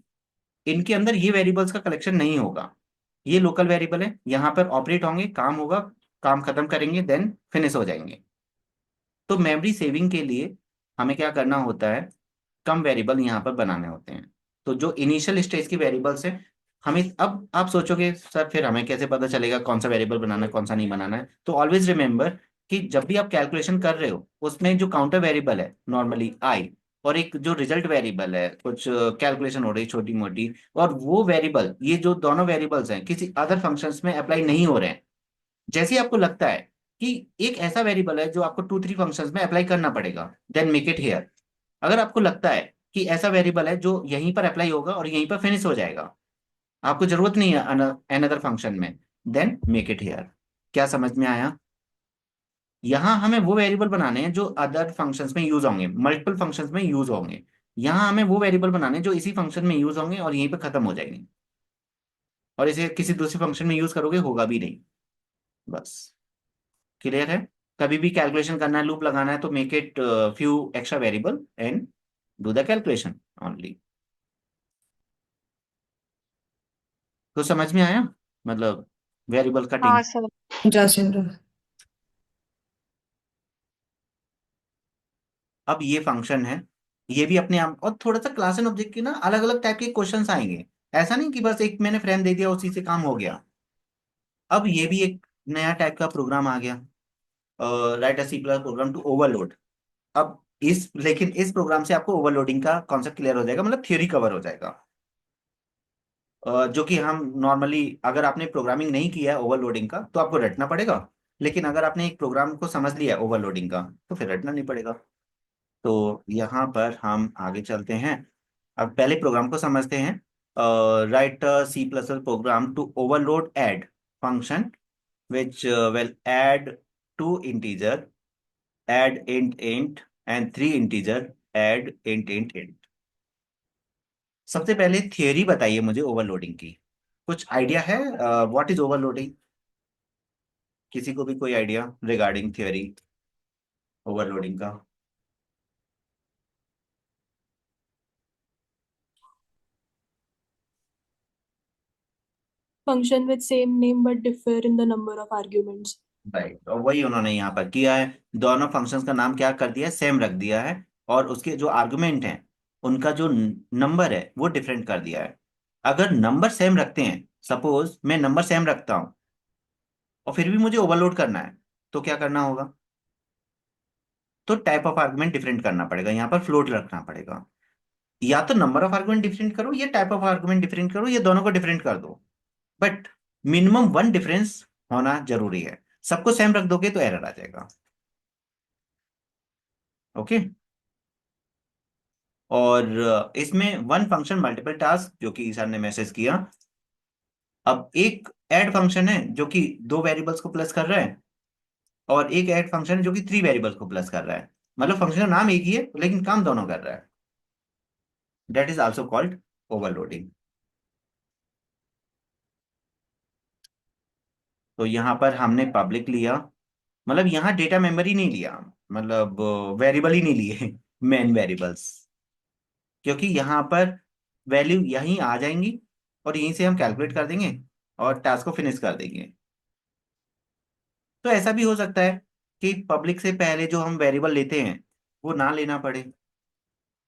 इनके अंदर ये वेरिएबल्स का कलेक्शन नहीं होगा। ये लोकल वेरिएबल है, यहाँ पर ऑपरेट होंगे, काम होगा, काम खत्म करेंगे, देन फिनिश हो जाएंगे। तो मेमोरी सेविंग के लिए हमें क्या करना होता है, कम वेरिएबल यहाँ पर बनाने होते हैं। तो जो इनिशियल स्टेज के वेरिएबल्स हैं हमें अब आप सोचोगे सर फिर हमें कैसे पता चलेगा कौन सा वेरिएबल बनाना है कौन सा नहीं बनाना है। तो ऑलवेज रिमेंबर कि जब भी आप कैलकुलेशन कर रहे हो उसमें जो काउंटर वेरिएबल है नॉर्मली आई, और एक जो रिजल्ट वेरिएबल है कुछ कैलकुलेशन हो रही छोटी मोटी, और वो वेरिएबल ये जो दोनों वेरिएबल्स हैं किसी अदर फंक्शंस में अप्लाई नहीं हो रहे हैं। जैसे ही आपको लगता है कि एक ऐसा वेरिएबल है जो आपको 2-3 फंक्शंस में अप्लाई करना पड़ेगा, देन मेक इट हेयर। अगर आपको लगता है कि ऐसा वेरिएबल है जो यहीं पर अप्लाई होगा और यहीं पर फिनिश हो जाएगा, आपको जरूरत नहीं है अनदर फंक्शन में, देन मेक इट हियर। क्या समझ में आया? यहाँ हमें वो वेरिएबल बनाने हैं जो अदर फंक्शंस में यूज होंगे, मल्टीपल फंक्शंस में यूज होंगे। यहाँ हमें वो वेरिएबल बनाने हैं जो इसी फंक्शन में यूज होंगे और यहीं पे खत्म हो जाएंगे, और इसे किसी दूसरे फंक्शन में यूज करोगे होगा भी नहीं। बस क्लियर है? कभी भी कैलकुलेशन करना है लूप लगाना है तो make it few extra variable and do the calculation only. तो समझ में आया मतलब वेरिएबल कटिंग। हाँ सर। जासिंद्रा। अब ये फंक्शन है, ये भी अपने आप, और थोड़ा सा क्लास एंड ऑब्जेक्ट के ना अलग अलग टाइप के क्वेश्चंस आएंगे। ऐसा नहीं कि बस एक मैंने फ्रेम दे दिया उसी से काम हो गया। अब ये भी एक नया टाइप का प्रोग्राम आ गया, write a C plus program to overload. अब इस लेकिन इस प्रोग्राम से आपको ओवरलोडिंग का कॉन्सेप्ट क्लियर हो जाएगा, मतलब थ्योरी कवर हो जाएगा। जो कि हम नॉर्मली अगर आपने प्रोग्रामिंग नहीं किया है ओवरलोडिंग का तो आपको रटना पड़ेगा, लेकिन अगर आपने एक प्रोग्राम को समझ लिया है ओवरलोडिंग का तो फिर रटना नहीं पड़ेगा। तो यहाँ पर हम आगे चलते हैं। अब पहले प्रोग्राम को समझते हैं। Write C plus plus program to overload add function which will add 2 integer, add int int and 3 integer, add int int int. सबसे पहले थियरी बताइए मुझे ओवरलोडिंग की। कुछ आइडिया है व्हाट इज ओवरलोडिंग? किसी को भी कोई आइडिया रिगार्डिंग थियरी ओवरलोडिंग का? function with same name but differ in the number of arguments. Right, और वही उन्होंने यहाँ पर किया है। दोनों फंक्शंस का नाम क्या कर दिया है? सेम रख दिया है, और उसके जो आर्गुमेंट हैं उनका जो नंबर है वो डिफरेंट कर दिया है। अगर नंबर सेम रखते हैं, सपोज मैं नंबर सेम रखता हूँ और फिर भी मुझे ओवरलोड करना है, तो क्या करना होगा? तो टाइप ऑफ आर्गुमेंट डिफरेंट करना पड़ेगा, यहाँ पर फ्लोट रखना पड़ेगा। या तो नंबर ऑफ आर्गुमेंट डिफरेंट करो या टाइप ऑफ आर्गुमेंट डिफरेंट करो, ये दोनों को डिफरेंट कर दो, बट मिनिमम वन डिफरेंस होना जरूरी है। सबको सेम रख दोगे तो एरर आ जाएगा। ओके। और इसमें वन फंक्शन मल्टीपल टास्क जो कि ईशान ने मैसेज किया। अब एक ऐड फंक्शन है जो कि 2 वेरिएबल्स को प्लस कर रहा है, और एक ऐड फंक्शन है जो कि 3 वेरिएबल्स को प्लस कर रहा है। मतलब फंक्शन का नाम एक ही है लेकिन काम दोनों कर रहा है। That is also called overloading. तो यहाँ पर हमने पब्लिक लिया, मतलब यहाँ डेटा मेमोरी नहीं लिया, मतलब वेरिएबल ही नहीं लिए मेन वेरिएबल्स, क्योंकि यहाँ पर वैल्यू यहीं आ जाएंगी और यहीं से हम कैलकुलेट कर देंगे और टास्क को फिनिश कर देंगे। तो ऐसा भी हो सकता है कि पब्लिक से पहले जो हम वेरिएबल लेते हैं वो ना लेना पड़े।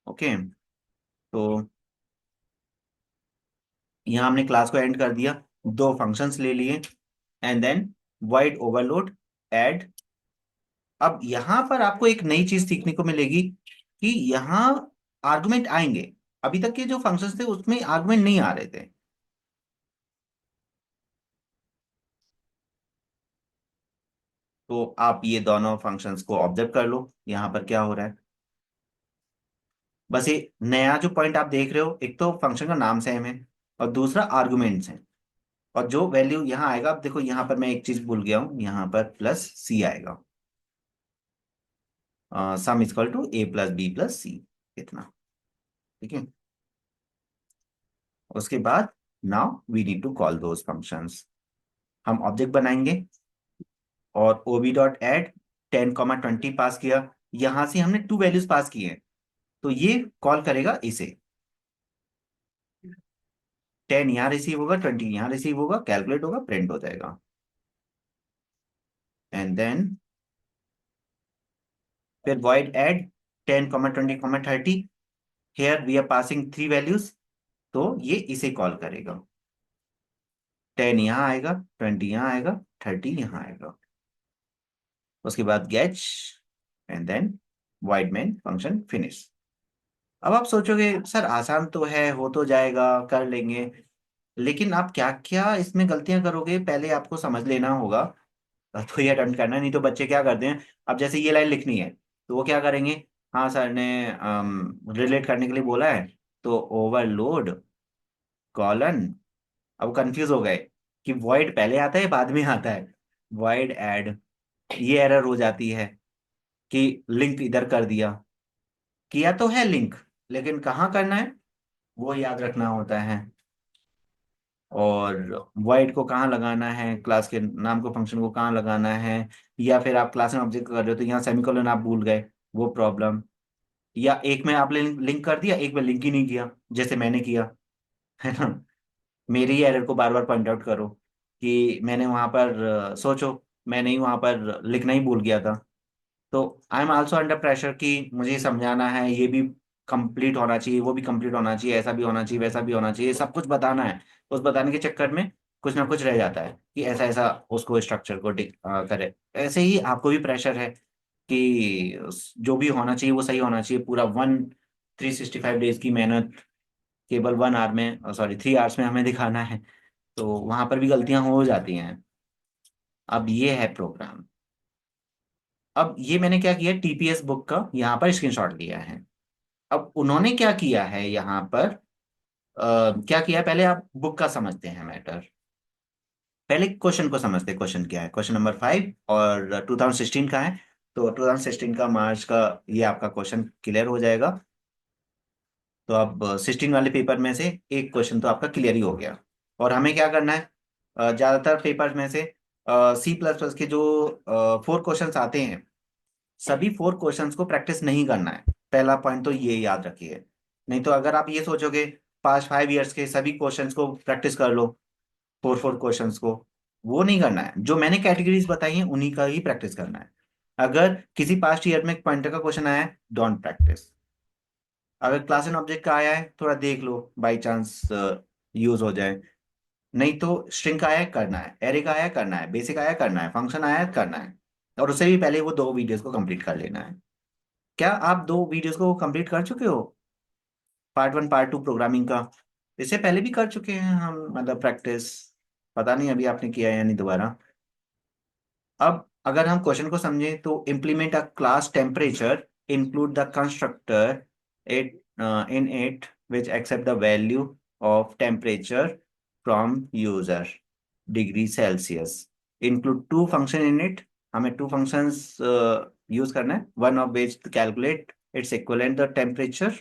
ओके। तो यहाँ हमने क्लास को एंड कर दिया, 2 फंक्शंस ले लिए, and then wide overload add. अब यहाँ पर आपको एक नई चीज सीखने को मिलेगी कि यहाँ आर्गुमेंट आएंगे। अभी तक के जो फंक्शंस थे उसमें आर्गुमेंट नहीं आ रहे थे। तो आप ये दोनों फंक्शंस को ऑब्जर्व कर लो यहाँ पर क्या हो रहा है। बस ये नया जो पॉइंट आप देख रहे हो, एक तो फंक्शन का नाम सेम है और दूसरा आर्गुमेंट्स हैं। और जो वैल्यू यहाँ आएगा, आप देखो यहाँ पर मैं एक चीज भूल गया हूँ, यहाँ पर प्लस सी आएगा। Sum is equal to A plus B plus C, इतना। ठीक है। उसके बाद now we need to call those functions. हम ऑब्जेक्ट बनाएंगे और ओबी डॉट एड 10, 20 पास किया। यहां से हमने 2 वैल्यूज पास की हैं, तो ये कॉल करेगा इसे। 10 यहाँ रिसीव होगा, 20 यहाँ रिसीव होगा, कैलकुलेट होगा, प्रिंट हो जाएगा। एंड देन फिर void add 10, 20, 30, here we are passing 3 values, तो ये इसे कॉल करेगा। 10 यहाँ आएगा, 20 यहाँ आएगा, 30 यहाँ आएगा। उसके बाद getch and then void main function finish. अब आप सोचोगे सर आसान तो है, हो तो जाएगा, कर लेंगे, लेकिन आप क्या क्या इसमें गलतियां करोगे पहले आपको समझ लेना होगा। तो ये अटेम्प्ट करना है, नहीं तो बच्चे क्या करते हैं, अब जैसे ये लाइन लिखनी है तो वो क्या करेंगे, हाँ सर ने रिलेट करने के लिए बोला है तो ओवरलोड कॉलन, अब कंफ्यूज हो गए कि वॉइड पहले आता है बाद में आता है, वॉइड ऐड, ये एरर हो जाती है कि लिंक इधर कर दिया, किया तो है लिंक लेकिन कहाँ करना है वो याद रखना होता है, और void को कहाँ लगाना है, क्लास के नाम को फंक्शन को कहाँ लगाना है, या फिर आप क्लास में ऑब्जेक्ट कर रहे हो तो यहाँ सेमीकोलन आप भूल गए, वो प्रॉब्लम, या एक में आपने लिंक कर दिया एक में लिंक ही नहीं किया जैसे मैंने किया, है ना। मेरी ही एरर को बार बार पॉइंट आउट करो कि मैंने वहां पर सोचो मैंने ही वहां पर लिखना ही भूल गया था। तो I am also under pressure कि मुझे ये समझाना है, ये भी कंप्लीट होना चाहिए, वो भी कंप्लीट होना चाहिए, ऐसा भी होना चाहिए, वैसा भी होना चाहिए, सब कुछ बताना है। उस बताने के चक्कर में कुछ ना कुछ रह जाता है कि ऐसा ऐसा उसको स्ट्रक्चर को करे। ऐसे ही आपको भी प्रेशर है कि जो भी होना चाहिए वो सही होना चाहिए, पूरा 365 डेज की मेहनत केवल 1 आवर में, सॉरी 3 आवर्स में हमें दिखाना है, तो वहां पर भी गलतियां हो जाती हैं। अब ये है प्रोग्राम। अब ये मैंने क्या किया, टीपीएस बुक का यहाँ पर स्क्रीनशॉट लिया है। अब उन्होंने क्या किया है यहाँ पर, क्या किया है, पहले आप बुक का समझते हैं मैटर, पहले क्वेश्चन को समझते हैं। क्वेश्चन क्या है, क्वेश्चन नंबर 5 और 2016 का है, तो 2016 का मार्च का ये आपका क्वेश्चन क्लियर हो जाएगा। तो अब 16 वाले पेपर में से एक क्वेश्चन तो आपका क्लियर ही हो गया। और हमें क्या करना है, ज्यादातर पेपर में से C++ के जो 4 क्वेश्चंस आते हैं, सभी 4 क्वेश्चंस को प्रैक्टिस नहीं करना है, पहला पॉइंट तो ये याद रखिए। नहीं तो अगर आप ये सोचोगे पास्ट 5 ईयर्स के सभी क्वेश्चंस को प्रैक्टिस कर लो, 4 क्वेश्चंस को, वो नहीं करना है। जो मैंने कैटेगरीज बताई हैं उन्हीं का ही प्रैक्टिस करना है। अगर किसी पास्ट ईयर में पॉइंटर का क्वेश्चन आया है, डोंट प्रैक्टिस। अगर क्लास एंड ऑब्जेक्ट का आया है थोड़ा देख लो, बाई चांस यूज हो जाए। नहीं तो स्ट्रिंग का आया है करना है, एरे का आया है करना है, बेसिक आया है करना है, फंक्शन आया है करना है। और उससे भी पहले वो 2 वीडियोस को कंप्लीट कर लेना है। क्या आप 2 वीडियोस को कंप्लीट कर चुके हो, पार्ट 1 पार्ट 2 प्रोग्रामिंग का? इससे पहले भी कर चुके हैं हम, मतलब प्रैक्टिस, पता नहीं अभी आपने किया है या नहीं दोबारा। अब अगर हम क्वेश्चन को समझें तो implement a class temperature, include the constructor it in it which accept the value of temperature from user, degree Celsius, include 2 function in it. हमें 2 फंक्शंस यूज करना है, one of which calculate its equivalent the temperature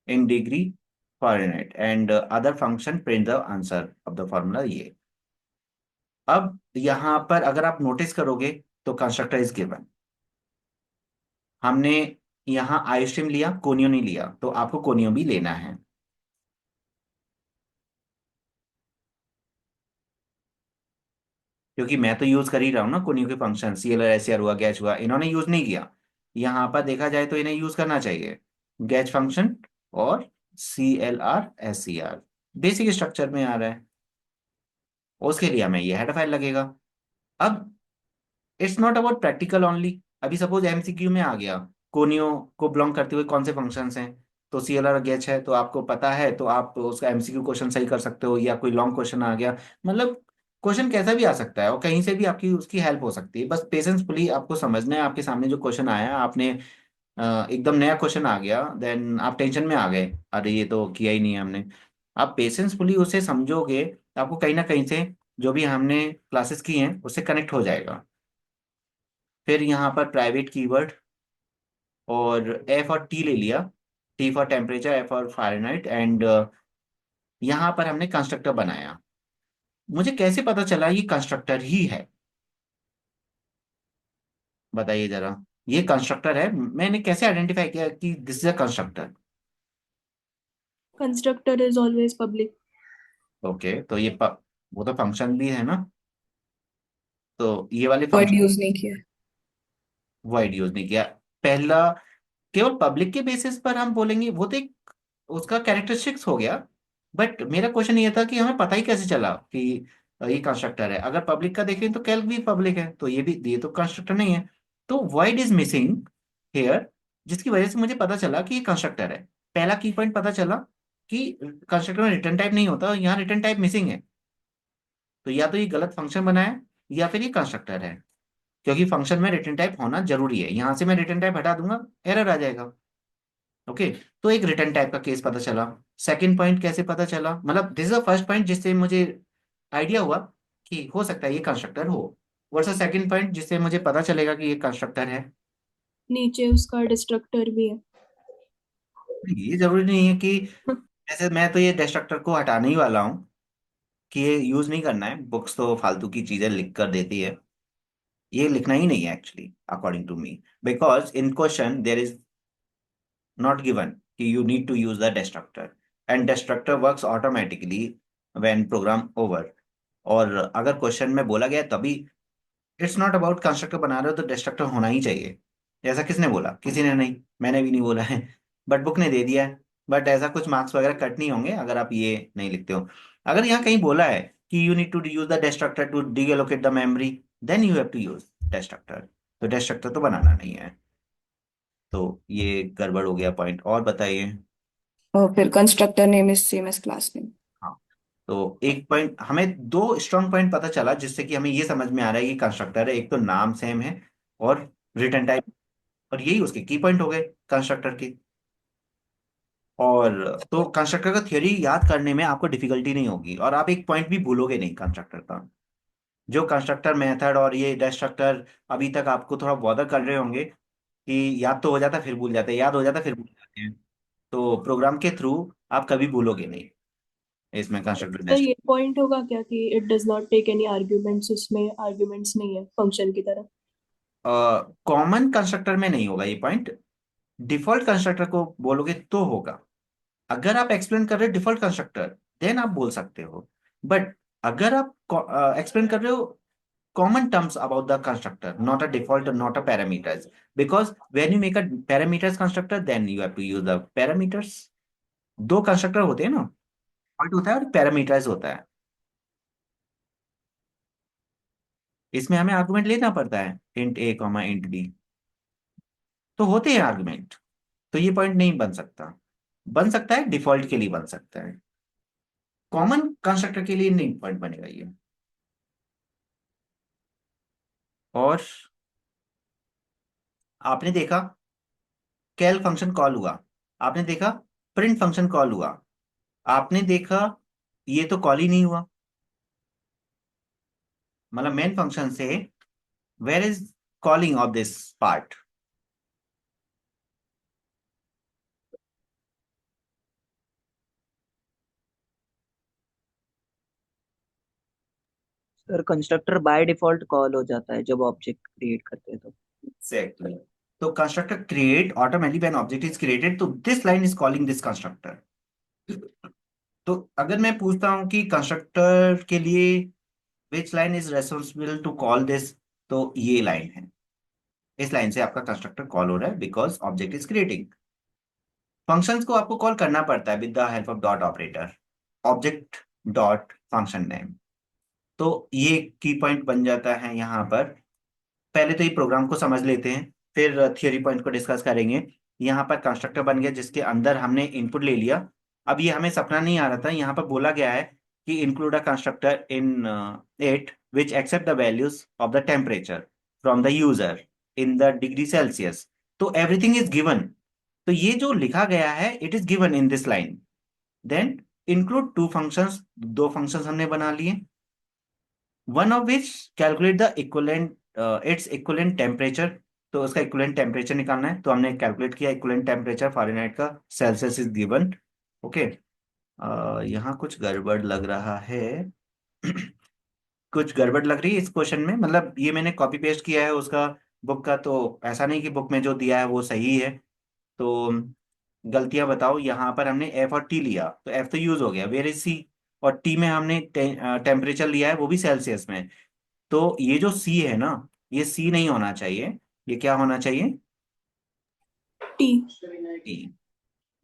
in degree Fahrenheit, and other function print the answer of the formula ये। अब यहां पर अगर आप notice करोगे तो कंस्ट्रक्टर इज गिवन, हमने यहाँ आई स्ट्रीम लिया, कोनियो नहीं लिया, तो आपको कोनियो भी लेना है। क्योंकि मैं तो यूज कर ही रहा हूँ ना कोनियो के फंक्शन, CLR SCR हुआ, गैच हुआ, इन्होंने यूज नहीं किया। यहाँ पर देखा जाए तो इन्हें यूज करना चाहिए, गैच फंक्शन और CLR SCR बेसिक स्ट्रक्चर में आ रहा है, उसके लिए हमें ये हेडर फाइल लगेगा। अब it's not about practical only. अभी सपोज MCQ में आ गया कोनियो को बिलोंग करते हुए कौन से फंक्शंस हैं, तो CLR गेच है तो आपको पता है, तो आप उसका MCQ क्वेश्चन सही कर सकते हो, या कोई लॉन्ग क्वेश्चन आ गया, मतलब क्वेश्चन कैसा भी आ सकता है और कहीं से भी आपकी उसकी हेल्प हो सकती है। बस पेशेंसफुली आपको समझना है, आपके सामने जो क्वेश्चन आया आपने एकदम नया क्वेश्चन आ गया, देन आप टेंशन में आ गए, अरे ये तो किया ही नहीं है हमने। आप पेशेंसफुली उसे समझोगे तो आपको कहीं ना कहीं से जो भी हमने क्लासेस की हैं उससे कनेक्ट हो जाएगा। फिर यहाँ पर प्राइवेट कीवर्ड और F और T ले लिया, T for temperature, F for Fahrenheit, and यहाँ पर हमने कंस्ट्रक्टर बनाया। मुझे कैसे पता चला ये कंस्ट्रक्टर ही है, बताइए जरा। ये कंस्ट्रक्टर है, मैंने कैसे आइडेंटिफाई किया कि this is a constructor? Constructor is always public. Okay, तो ये वो तो फंक्शन भी है ना, तो ये वाले वर्ड फंक्शन यूज नहीं किया। वाइड यूज नहीं किया। पहला केवल पब्लिक के बेसिस पर हम बोलेंगे, वो तो एक उसका कैरेक्टरिस्टिक्स हो गया, बट मेरा क्वेश्चन ये था कि हमें पता ही कैसे चला कि ये कंस्ट्रक्टर है। अगर पब्लिक का देखें तो कैल्क भी पब्लिक है, तो ये तो कंस्ट्रक्टर नहीं है। तो void इज मिसिंग हेयर, जिसकी वजह से मुझे पता चला कि ये कंस्ट्रक्टर है। पहला की पॉइंट पता चला कि कंस्ट्रक्टर में रिटर्न टाइप नहीं होता, यहाँ रिटर्न टाइप मिसिंग है। तो या तो ये गलत फंक्शन बनाया है, या फिर ये कंस्ट्रक्टर है, क्योंकि फंक्शन में रिटर्न टाइप होना जरूरी है। यहां से मैं रिटर्न टाइप हटा दूंगा, एरर आ जाएगा। ओके, तो एक रिटर्न टाइप का केस पता चला। सेकंड पॉइंट कैसे पता चला, मतलब this is the first point जिससे मुझे आइडिया हुआ कि हो सकता है ये कंस्ट्रक्टर हो। व्हाट्स द सेकंड पॉइंट जिससे मुझे पता चलेगा कि ये कंस्ट्रक्टर है? नीचे उसका डिस्ट्रक्टर भी है। ये जरूरी नहीं है कि, जैसे मैं तो ये डिस्ट्रक्टर को हटाने ही वाला हूँ कि ये यूज नहीं करना है, बुक्स तो फालतू की चीजें लिख कर देती है। ये लिखना ही नहीं है actually, according to me, because in question there is not given कि you need to use the destructor, and destructor works automatically when program over। और अगर क्वेश्चन में बोला गया है तभी, इट्स नॉट अबाउट कंस्ट्रक्टर बना रहे हो तो डिस्ट्रक्टर होना ही चाहिए। ऐसा किसने बोला? किसी ने नहीं, मैंने भी नहीं बोला है, बट बुक ने दे दिया है। बट ऐसा कुछ मार्क्स वगैरह कट नहीं होंगे अगर आप ये नहीं लिखते हो। अगर यहाँ कहीं बोला है कि you need to use the destructor to deallocate the memory, then you have to use destructor. तो डिस्ट्रक्टर तो बनाना नहीं है। तो ये गड़बड़ हो गया पॉइंट, और बताइए। और फिर constructor name is same as class name. हाँ, तो एक पॉइंट, हमें दो स्ट्रॉन्ग पॉइंट पता चला जिससे कि हमें ये समझ में आ रहा है कि कंस्ट्रक्टर है। एक तो नाम सेम है, और रिटर्न टाइप, और यही उसके की पॉइंट हो गए कंस्ट्रक्टर के। और तो कंस्ट्रक्टर का थियोरी याद करने में आपको डिफिकल्टी नहीं होगी, और आप एक पॉइंट भी भूलोगे नहीं कंस्ट्रक्टर का। जो कंस्ट्रक्टर मेथड और ये डिस्ट्रक्टर अभी तक आपको थोड़ा बॉदर कर रहे होंगे कि याद तो हो जाता फिर भूल जाते हैं, याद हो जाता फिर भूल जाते हैं, तो प्रोग्राम के थ्रू आप कभी भूलोगे नहीं इसमें सर कंस्ट्रक्टर। ये पॉइंट होगा क्या कि it does not take any arguments, उसमें आर्ग्यूमेंट्स नहीं है फंक्शन की तरह। कॉमन कंस्ट्रक्टर में नहीं होगा ये पॉइंट, डिफॉल्ट कंस्ट्रक्टर को बोलोगे तो होगा। अगर आप एक्सप्लेन कर रहे हो डिफॉल्ट कंस्ट्रक्टर, देन आप बोल सकते हो। बट अगर आप एक्सप्लेन कर रहे हो common terms about the constructor, not a default, not a parameters, because when you make a parameters constructor then you have to use the parameters. दो कंस्ट्रक्टर होते हैं ना, डिफॉल्ट होता है और पैरामीटर्स होता है। इसमें हमें आर्गुमेंट लेना पड़ता है, इंट ए कॉमा इंट बी, तो होते हैं आर्गुमेंट। तो ये पॉइंट नहीं बन सकता। बन सकता है डिफॉल्ट के लिए बन सकता है, कॉमन कंस्ट्रक्टर के लिए नहीं पॉइंट बनेगा ये। और आपने देखा कैल फंक्शन कॉल हुआ, आपने देखा प्रिंट फंक्शन कॉल हुआ, आपने देखा ये तो कॉल ही नहीं हुआ, मतलब मेन फंक्शन से where is calling of this part? Sir constructor by default call हो जाता है जब ऑब्जेक्ट क्रिएट करते हैं तो। एग्जैक्टली। तो constructor create automatically when object is created, तो this line is calling this constructor. तो अगर मैं पूछता हूं कि कंस्ट्रक्टर के लिए which line is responsible to call this, तो ये लाइन है। इस लाइन से आपका कंस्ट्रक्टर कॉल हो रहा है because object is creating. Functions को आपको कॉल करना पड़ता है with the help of dot operator, object dot function name. तो ये की पॉइंट बन जाता है यहाँ पर। पहले तो ये प्रोग्राम को समझ लेते हैं, फिर थियोरी पॉइंट को डिस्कस करेंगे। यहाँ पर कंस्ट्रक्टर बन गया जिसके अंदर हमने इनपुट ले लिया। अब ये हमें सपना नहीं आ रहा था, यहाँ पर बोला गया है कि include a constructor in it which accept the values of the temperature from the user in the degree Celsius. तो एवरीथिंग इज गिवन। तो ये जो लिखा गया है it is given in this line. Then include two functions, दो functions हमने बना लिए, one of which calculate the equivalent its equivalent temperature. तो उसका इक्वलेंट टेम्परेचर निकालना है, तो हमने कैलकुलेट किया इक्वलेंट टेम्परेचर फ़ारेनहाइट का, सेल्सियस इज गिवन। ओके, यहाँ कुछ गड़बड़ लग रहा है। कुछ गड़बड़ लग रही है इस क्वेश्चन में, मतलब ये मैंने कॉपी पेस्ट किया है उसका बुक का, तो ऐसा नहीं कि बुक में जो दिया है वो सही है। तो गलतियां बताओ। यहाँ पर हमने एफ और टी लिया, तो एफ तो यूज हो गया, वेर इज सी? और टी में हमने टेम्परेचर लिया है, वो भी सेल्सियस में। तो ये जो सी है ना, ये सी नहीं होना चाहिए, ये क्या होना चाहिए? टी। टी।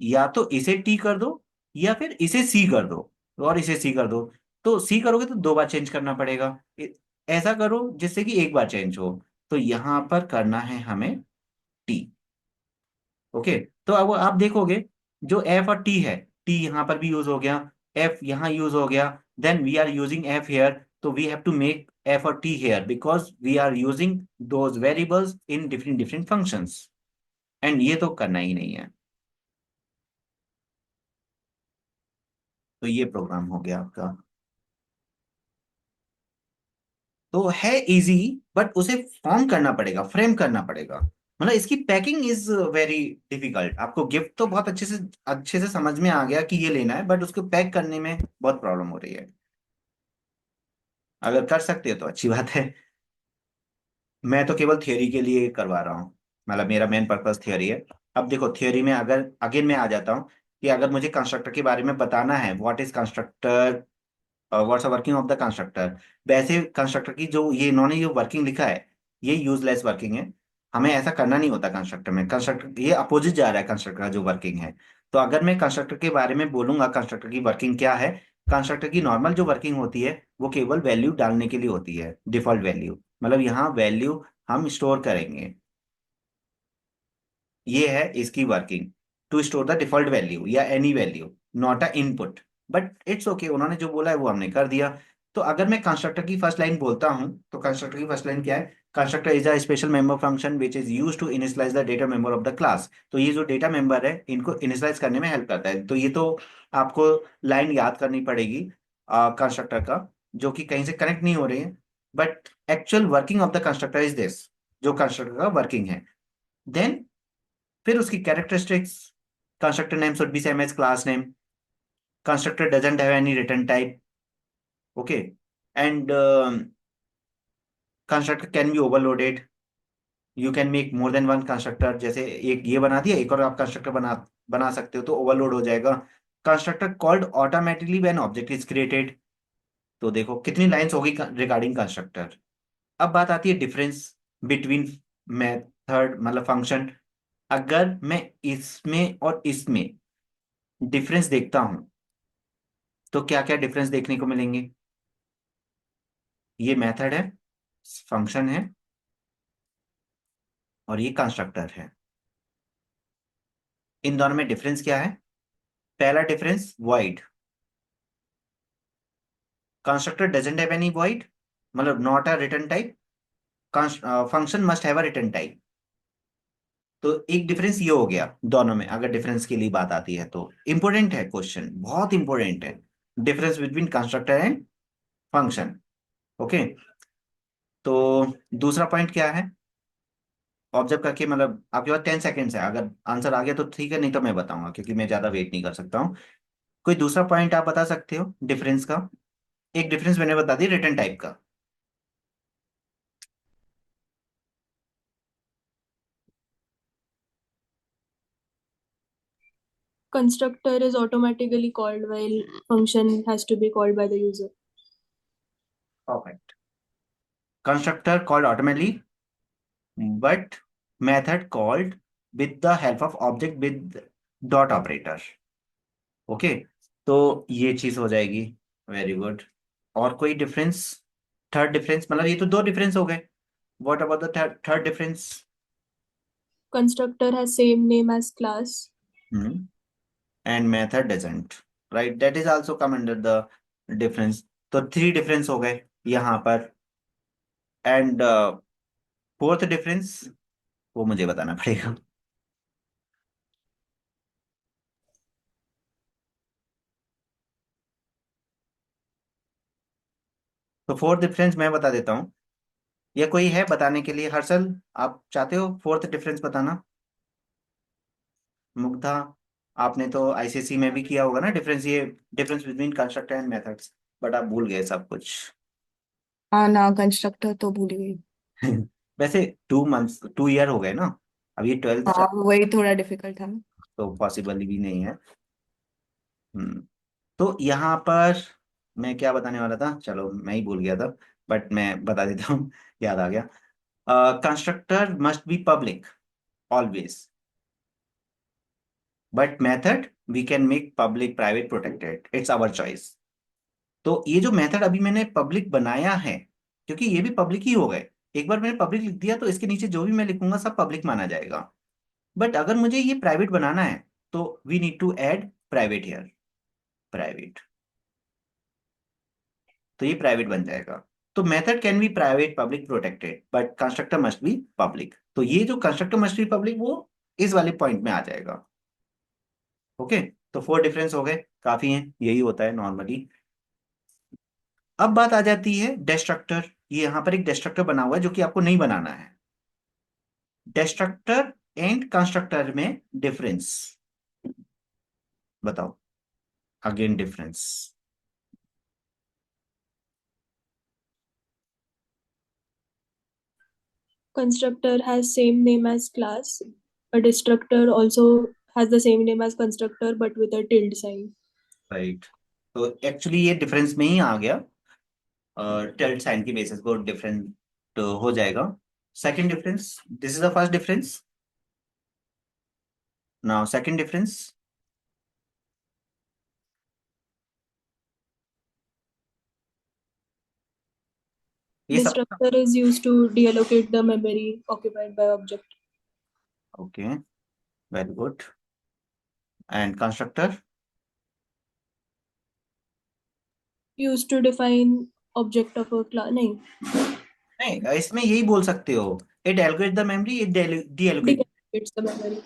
या तो इसे टी कर दो, या फिर इसे सी कर दो और इसे सी कर दो। तो सी करोगे तो 2 बार चेंज करना पड़ेगा। ऐसा करो जिससे कि 1 बार चेंज हो। तो यहां पर करना है हमें टी। ओके। तो अब आप देखोगे जो एफ और टी है, टी यहां पर भी यूज हो गया, एफ यहां यूज हो गया, then we are using F here, तो we have to make F और T here because we are using those variables in different different functions. And ये तो करना ही नहीं है। तो ये प्रोग्राम हो गया आपका। तो है इजी, बट उसे फॉर्म करना पड़ेगा, फ्रेम करना पड़ेगा। मतलब इसकी पैकिंग इज वेरी डिफिकल्ट। आपको गिफ्ट तो बहुत अच्छे से समझ में आ गया कि ये लेना है, बट उसको पैक करने में बहुत प्रॉब्लम हो रही है। अगर कर सकते हो तो अच्छी बात है। मैं तो केवल थियोरी के लिए करवा रहा हूँ, मतलब मेरा मेन पर्पस थियोरी है। अब देखो थियोरी में अगर अगेन मैं आ जाता हूँ कि अगर मुझे कंस्ट्रक्टर के बारे में बताना है, what is constructor, what's working of the constructor. वैसे कंस्ट्रक्टर की जो ये इन्होंने जो वर्किंग लिखा है, ये यूजलेस वर्किंग है। हमें ऐसा करना नहीं होता कंस्ट्रक्टर में। कंस्ट्रक्टर ये अपोजिट जा रहा है कंस्ट्रक्टर का जो वर्किंग है। तो अगर मैं कंस्ट्रक्टर के बारे में बोलूंगा कंस्ट्रक्टर की वर्किंग क्या है, कंस्ट्रक्टर की नॉर्मल जो वर्किंग होती है वो केवल वैल्यू डालने के लिए होती है, डिफॉल्ट वैल्यू। मतलब यहाँ वैल्यू हम स्टोर करेंगे, ये है इसकी working. To store the default value या any value, not a input. But it's okay, उन्होंने जो बोला है वो हमने कर दिया। तो अगर मैं कंस्ट्रक्टर की फर्स्ट लाइन बोलता हूं तो कंस्ट्रक्टर की फर्स्ट लाइन क्या है? Constructor is a special member function which is use to initialize the data member of the class. तो ये जो डेटा मेंबर है इनको इनिशियलाइज करने में हेल्प करता है। तो ये तो आपको लाइन याद करनी पड़ेगी कंस्ट्रक्टर का, जो कि कहीं से कनेक्ट नहीं हो रही है। But actual working of the constructor is this, जो कंस्ट्रक्टर का वर्किंग है। देन फिर उसकी characteristics, constructor name should be same as class name, constructor doesn't have any return type. Okay. And constructor can be overloaded, you can make more than one constructor. जैसे एक ये बना दिया, एक और आप कंस्ट्रक्टर बना बना सकते हो तो ओवरलोड हो जाएगा। Constructor called automatically when object is created. तो देखो कितनी लाइंस होगी रिगार्डिंग कंस्ट्रक्टर। अब बात आती है डिफरेंस बिटवीन मेथड मतलब फंक्शन। अगर मैं इसमें और इसमें डिफरेंस देखता हूं तो क्या क्या डिफरेंस देखने को मिलेंगे? ये मेथड है, फंक्शन है, और ये कंस्ट्रक्टर है। इन दोनों में डिफरेंस क्या है? पहला difference void. Constructor doesn't have any void, मतलब not a return type. Function must have a return type. तो एक डिफरेंस ये हो गया दोनों में, अगर डिफरेंस के लिए बात आती है तो इंपॉर्टेंट है क्वेश्चन, बहुत इंपॉर्टेंट है। Difference between constructor and function. Okay. तो दूसरा पॉइंट क्या है? ऑब्जर्व करके, मतलब आपके पास 10 सेकेंड्स है, अगर आंसर आ गया तो ठीक है, नहीं तो मैं बताऊंगा क्योंकि मैं ज्यादा वेट नहीं कर सकता हूँ। कोई दूसरा पॉइंट आप बता सकते हो डिफरेंस का? एक डिफरेंस मैंने बता दी रिटर्न टाइप का। Constructor is automatically called while function has to be called by the user. Perfect. Constructor called automatically, but method called with the help of object with dot operator. Okay. तो ये चीज हो जाएगी। Very good. और कोई difference? Third difference, मतलब ये तो 2 डिफरेंस हो गए। What about the third difference? Constructor has same name as class. And method doesn't, right, that is also come under the difference. तो 3 डिफरेंस हो गए यहाँ पर। एंड फोर्थ डिफरेंस वो मुझे बताना पड़ेगा। तो फोर्थ डिफरेंस मैं बता देता हूँ, या कोई है बताने के लिए? हर्षल, आप चाहते हो फोर्थ डिफरेंस बताना? मुग्धा, आपने तो आईसीएसई में भी किया होगा ना डिफरेंस, ये difference between constructor and methods, but आप भूल गए सब कुछ। हाँ ना, कंस्ट्रक्टर तो भूल गई। वैसे 2 मंथ्स 2 ईयर हो गए ना, अब ये 12th हाँ, वही थोड़ा डिफिकल्ट था ना। तो पॉसिबल भी नहीं है। हम्म। तो यहाँ पर मैं क्या बताने वाला था, चलो मैं ही भूल गया था, बट मैं बता देता हूँ। याद आ गया। Constructor must be public always. But method we can make public, private, protected, it's our choice. तो ये जो मेथड अभी मैंने पब्लिक बनाया है, क्योंकि ये भी पब्लिक ही हो गए, एक बार मैंने पब्लिक लिख दिया तो इसके नीचे जो भी मैं लिखूंगा सब पब्लिक माना जाएगा। बट अगर मुझे ये प्राइवेट बनाना है तो we need to add private here, private, तो ये प्राइवेट बन जाएगा। तो method can be private, public, protected, but constructor must be public. तो ये जो कंस्ट्रक्टर मस्ट बी पब्लिक वो इस वाले पॉइंट में आ जाएगा। ओके, तो 4 डिफरेंस हो गए, काफी हैं, यही होता है नॉर्मली। अब बात आ जाती है डिस्ट्रक्टर। ये यहाँ पर एक डिस्ट्रक्टर बना हुआ है जो कि आपको नहीं बनाना है। डिस्ट्रक्टर एंड कंस्ट्रक्टर में डिफरेंस बताओ, again difference. Constructor has same name as class. A destructor also has the same name as constructor but with a tilde sign. Right, तो एक्चुअली ये डिफरेंस में ही आ गया, टिल्ड साइन की basis को different हो जाएगा। Second difference, this is the first difference, now second difference. ये सब Destructor is used to deallocate the memory occupied by object. Okay, very good. And constructor? Used to define object of a class. नहीं, नहीं, इसमें यही बोल सकते हो, it allocate the memory, it deallocate, deallocates the memory.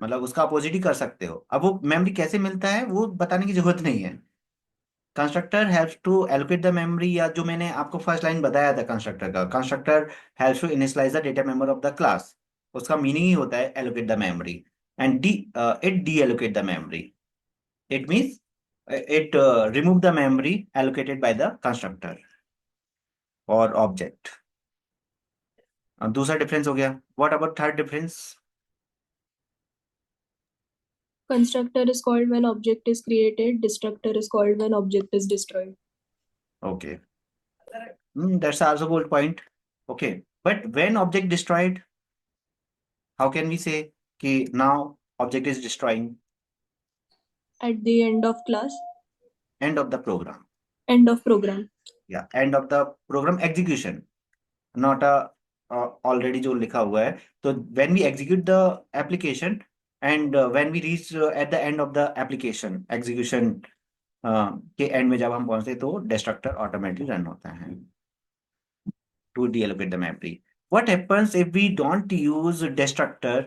मतलब उसका opposite ही कर सकते हो। अब वो मेमोरी कैसे मिलता है वो बताने की जरूरत नहीं है। Constructor helps to allocate the memory, या जो मैंने आपको फर्स्ट लाइन बताया था कंस्ट्रक्टर का, constructor helps to initialize the data memory of the class, उसका मीनिंग ही होता है allocate the memory. And it deallocate the memory, it means it remove the memory allocated by the constructor और object. दूसरा difference हो गया। What about third difference? Constructor is called when object is created. Destructor is called when object is destroyed. Okay. That's also good point. Okay. But when object destroyed, how can we say कि now object is destroying? At the end of class, End of the program. end of program. Yeah, end of the program execution, not a already जो लिखा हुआ है। तो when we execute the application and when we reach at the end of the application execution के end में जब हम पहुंचते तो destructor automatically run होता है to deallocate the memory. What happens if we don't use destructor?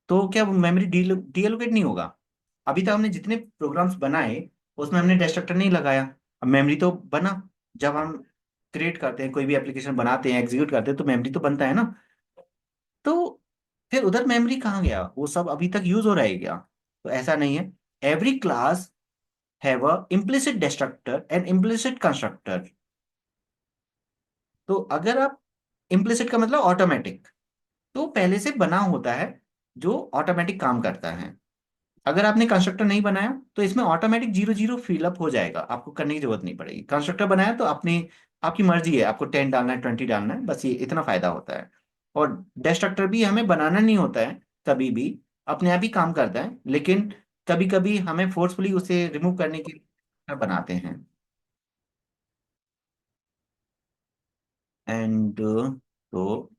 तो क्या मेमोरी डीएलोकेट नहीं होगा? अभी तक हमने जितने प्रोग्राम्स बनाए उसमें हमने डिस्ट्रक्टर नहीं लगाया, अब मेमोरी तो बना। जब हम क्रिएट करते हैं, कोई भी एप्लीकेशन बनाते हैं, एग्जीक्यूट करते हैं, तो मेमोरी तो बनता है ना। तो फिर उधर मेमोरी कहाँ गया? वो सब अभी तक यूज हो रहा है क्या? तो ऐसा नहीं है। Every class have a implicit destructor and implicit constructor. तो अगर आप, इम्प्लिसिट का मतलब ऑटोमेटिक, तो पहले से बना होता है जो ऑटोमेटिक काम करता है। अगर आपने कंस्ट्रक्टर नहीं बनाया तो इसमें ऑटोमेटिक 0 0 फिलअप हो जाएगा, आपको करने की जरूरत नहीं पड़ेगी। कंस्ट्रक्टर बनाया तो अपनी, आपकी मर्जी है, आपको 10 डालना है, 20 डालना है, बस ये इतना फायदा होता है। और डिस्ट्रक्टर भी हमें बनाना नहीं होता है, कभी भी अपने आप ही काम करता है, लेकिन कभी कभी हमें फोर्सफुली उसे रिमूव करने के लिए बनाते हैं। एंड तो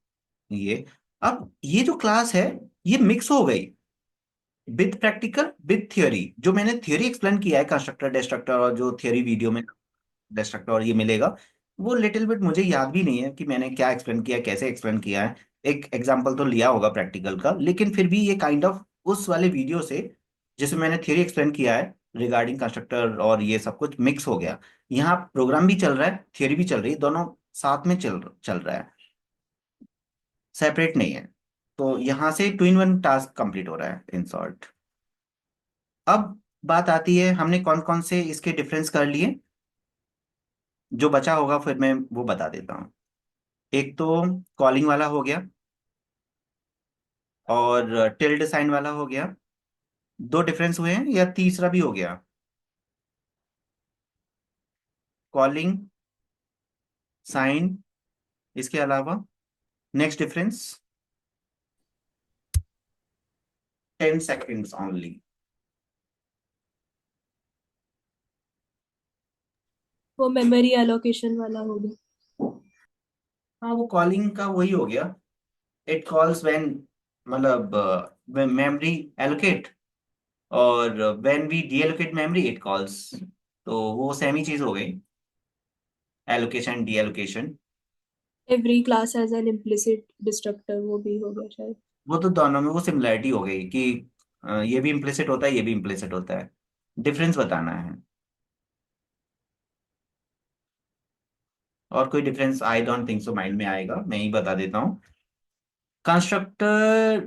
ये, अब ये जो क्लास है ये मिक्स हो गई विद प्रैक्टिकल विद थियोरी। जो मैंने थियोरी एक्सप्लेन किया है कंस्ट्रक्टर डिस्ट्रक्टर, और जो थियोरी वीडियो में डिस्ट्रक्टर और ये मिलेगा, वो लिटिल बिट मुझे याद भी नहीं है कि मैंने क्या एक्सप्लेन किया है, कैसे एक्सप्लेन किया है। एक एग्जांपल तो लिया होगा प्रैक्टिकल का, लेकिन फिर भी ये काइंड ऑफ उस वाले वीडियो से जिसमें मैंने थियोरी एक्सप्लेन किया है रिगार्डिंग कंस्ट्रक्टर और ये सब कुछ मिक्स हो गया। यहाँ प्रोग्राम भी चल रहा है, थियोरी भी चल रही है, दोनों साथ में चल चल रहा है, सेपरेट नहीं है। तो यहाँ से 2 in 1 टास्क कंप्लीट हो रहा है इन शॉर्ट। अब बात आती है, हमने कौन कौन से इसके डिफरेंस कर लिए, जो बचा होगा फिर मैं वो बता देता हूँ। एक तो कॉलिंग वाला हो गया और टिल्ड साइन वाला हो गया, 2 डिफरेंस हुए हैं, या तीसरा भी हो गया? कॉलिंग, साइन, इसके अलावा नेक्स्ट डिफरेंस? 10 seconds only. वो मेमोरी एलोकेशन वाला हो गया। हाँ, वो कॉलिंग का वही हो गया। इट कॉल्स व्हेन, मतलब मेमोरी एलोकेट, और when we deallocate memory it calls. तो वो सेम ही चीज हो गई, allocation deallocation. Every class has an implicit destructor, वो भी हो गया शायद। वो तो दोनों में वो सिमिलैरिटी हो गई कि ये भी इम्प्लिसिट होता है, ये भी इम्प्लिसिट होता है, डिफरेंस बताना है। और कोई difference I don't think so mind में आएगा, मैं ही बता देता हूँ। constructor,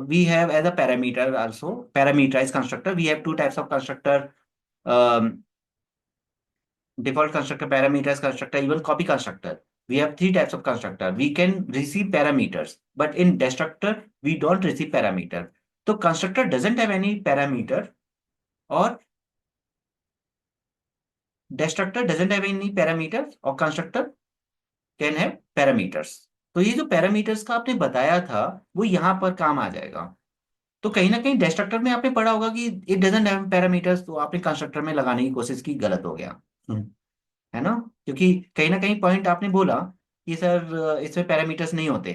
we have as a parameter also, parameterized constructor. We have two types of constructor, um, default constructor, parameterized constructor, even copy constructor. We have three types of constructor. We can receive parameters, but in destructor we don't receive parameter. So constructor doesn't have any parameter, or destructor doesn't have any parameters, or constructor can have parameters. तो ये जो parameters का आपने बताया था वो यहाँ पर काम आ जाएगा। तो कहीं ना कहीं डिस्ट्रक्टर में आपने पढ़ा होगा कि इट डजंट हैव पैरामीटर्स, तो आपने कंस्ट्रक्टर में लगाने की कोशिश की, गलत हो गया। है ना, क्योंकि कहीं ना कहीं पॉइंट आपने बोला कि सर इसमें पैरामीटर्स नहीं होते,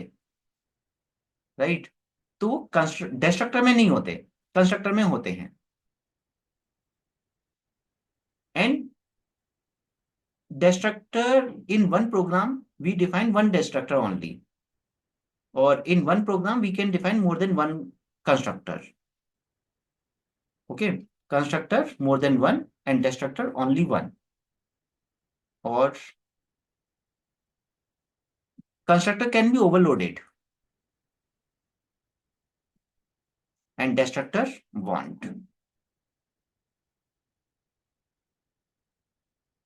राइट। तो डिस्ट्रक्टर में नहीं होते, कंस्ट्रक्टर में होते हैं। And destructor in one program we define one destructor only, और in one program we can define more than one constructor. Okay, constructor more than one and destructor only one. और constructor can be overloaded and destructor won't,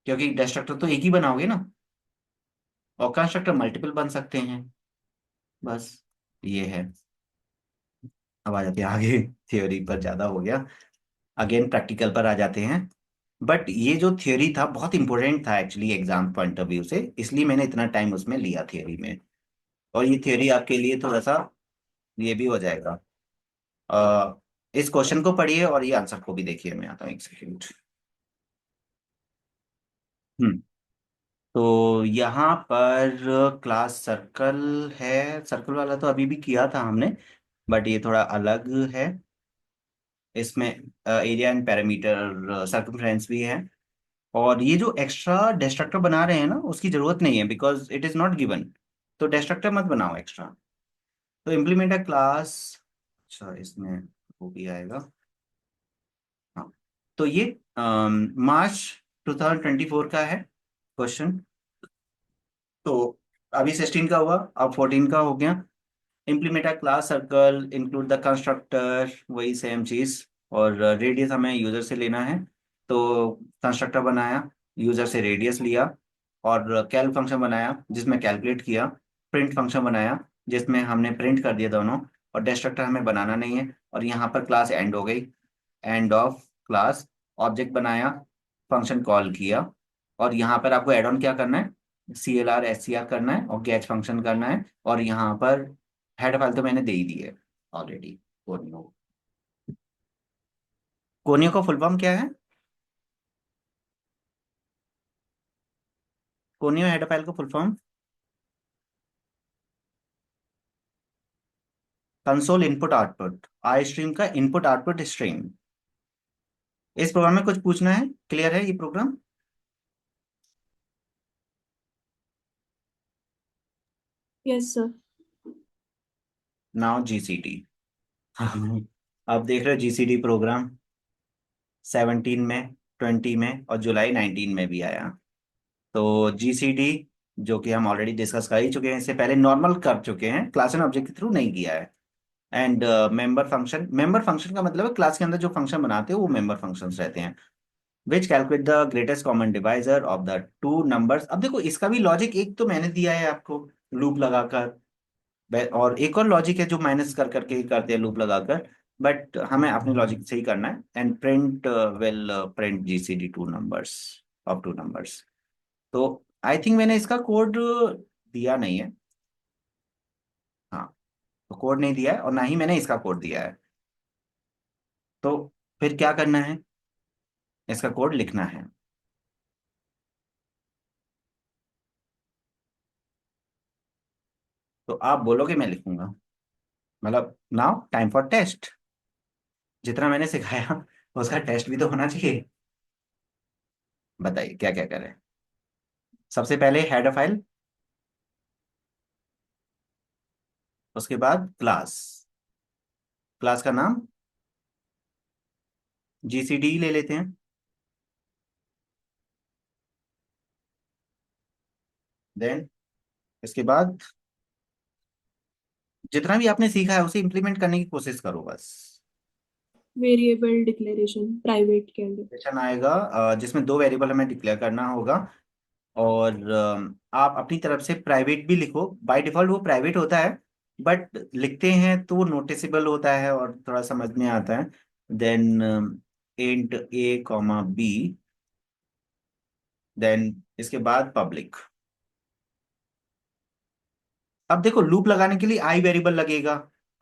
क्योंकि destructor तो एक ही बनाओगे ना, और constructor multiple बन सकते हैं। बस ये है। अब आ जाते हैं आगे, थ्योरी पर ज्यादा हो गया, अगेन प्रैक्टिकल पर आ जाते हैं। बट ये जो थ्योरी था बहुत इंपॉर्टेंट था actually exam point of view से, इसलिए मैंने इतना टाइम उसमें लिया थ्योरी में। और ये थ्योरी आपके लिए थोड़ा सा ये भी हो जाएगा। इस क्वेश्चन को पढ़िए और ये आंसर को भी देखिए, मैं आता हूँ एक सेकेंड। हम्म तो यहाँ पर क्लास सर्कल है, सर्कल वाला तो अभी भी किया था हमने, बट ये थोड़ा अलग है। इसमें एरिया एंड पैरामीटर सर्कमफ्रेंस भी है। और ये जो एक्स्ट्रा डिस्ट्रक्टर बना रहे हैं ना, उसकी जरूरत नहीं है, because it is not given. तो डिस्ट्रक्टर मत बनाओ एक्स्ट्रा। तो इम्प्लीमेंट अ क्लास, अच्छा इसमें वो भी आएगा। हाँ, तो ये मार्च 2024 का है क्वेश्चन। तो अभी 16 का हुआ, अब 14 का हो गया। Implement a class circle, include the constructor, वही सेम चीज। और रेडियस हमें यूजर से लेना है, तो कंस्ट्रक्टर बनाया, यूजर से रेडियस लिया, और कैल फंक्शन बनाया जिसमें कैलकुलेट किया, प्रिंट फंक्शन बनाया जिसमें हमने प्रिंट कर दिया दोनों, और डिस्ट्रक्टर हमें बनाना नहीं है। और यहाँ पर क्लास एंड हो गई, एंड ऑफ क्लास। ऑब्जेक्ट बनाया, फंक्शन कॉल किया, और यहाँ पर आपको एड ऑन क्या करना है, CLR SCR करना है, और गेट फंक्शन करना है। और यहाँ पर हेड फाइल तो मैंने दे ही दी है ऑलरेडी, कोनियो। कोनियो का फुल फॉर्म क्या है? कोनियो हेड फाइल का full form console input output, iostream का इनपुट आउटपुट स्ट्रीम। इस प्रोग्राम में कुछ पूछना है? क्लियर है ये program? Yes sir. Now GCD। अब देख रहे हो GCD प्रोग्राम 17 में, 20 में, और जुलाई 19 में भी आया। तो GCD जो कि हम ऑलरेडी डिस्कस कर ही चुके हैं, इससे पहले नॉर्मल कर चुके हैं, क्लास एंड ऑब्जेक्ट के थ्रू नहीं किया है। And member function, member function का मतलब है क्लास के अंदर जो फंक्शन बनाते हैं वो मेंबर फंक्शंस रहते हैं, which calculate the greatest common divisor of the two numbers. अब देखो इसका भी लॉजिक एक तो मैंने दिया है आपको, लूप लगाकर, और एक और लॉजिक है जो माइनस कर करके ही करते हैं लूप लगाकर, बट हमें अपने लॉजिक से ही करना है। And print will print GCD two numbers of two numbers. तो आई थिंक मैंने इसका कोड दिया नहीं है। हाँ, तो कोड नहीं दिया है, और ना ही मैंने इसका कोड दिया है। तो फिर क्या करना है, इसका कोड लिखना है। तो आप बोलोगे मैं लिखूंगा, मतलब नाउ टाइम फॉर टेस्ट। जितना मैंने सिखाया उसका टेस्ट भी तो होना चाहिए। बताइए क्या क्या करें। सबसे पहले हेडर फाइल, उसके बाद क्लास, क्लास का नाम जीसीडी ले लेते हैं। देन इसके बाद जितना भी आपने सीखा है उसे इम्प्लीमेंट करने की कोशिश करो बस। वेरिएबल डिक्लेरेशन प्राइवेट के अंदर। सेशन आएगा जिसमें दो वेरिएबल हमें डिक्लेयर करना होगा, और आप अपनी तरफ से प्राइवेट भी लिखो। बाय डिफॉल्ट वो प्राइवेट होता है, बट लिखते हैं तो वो नोटिसेबल होता है और थोड़ा समझ में आता है। देन इंट ए कॉमा बी, देन इसके बाद पब्लिक। अब देखो लूप लगाने के लिए आई वेरिएबल लगेगा।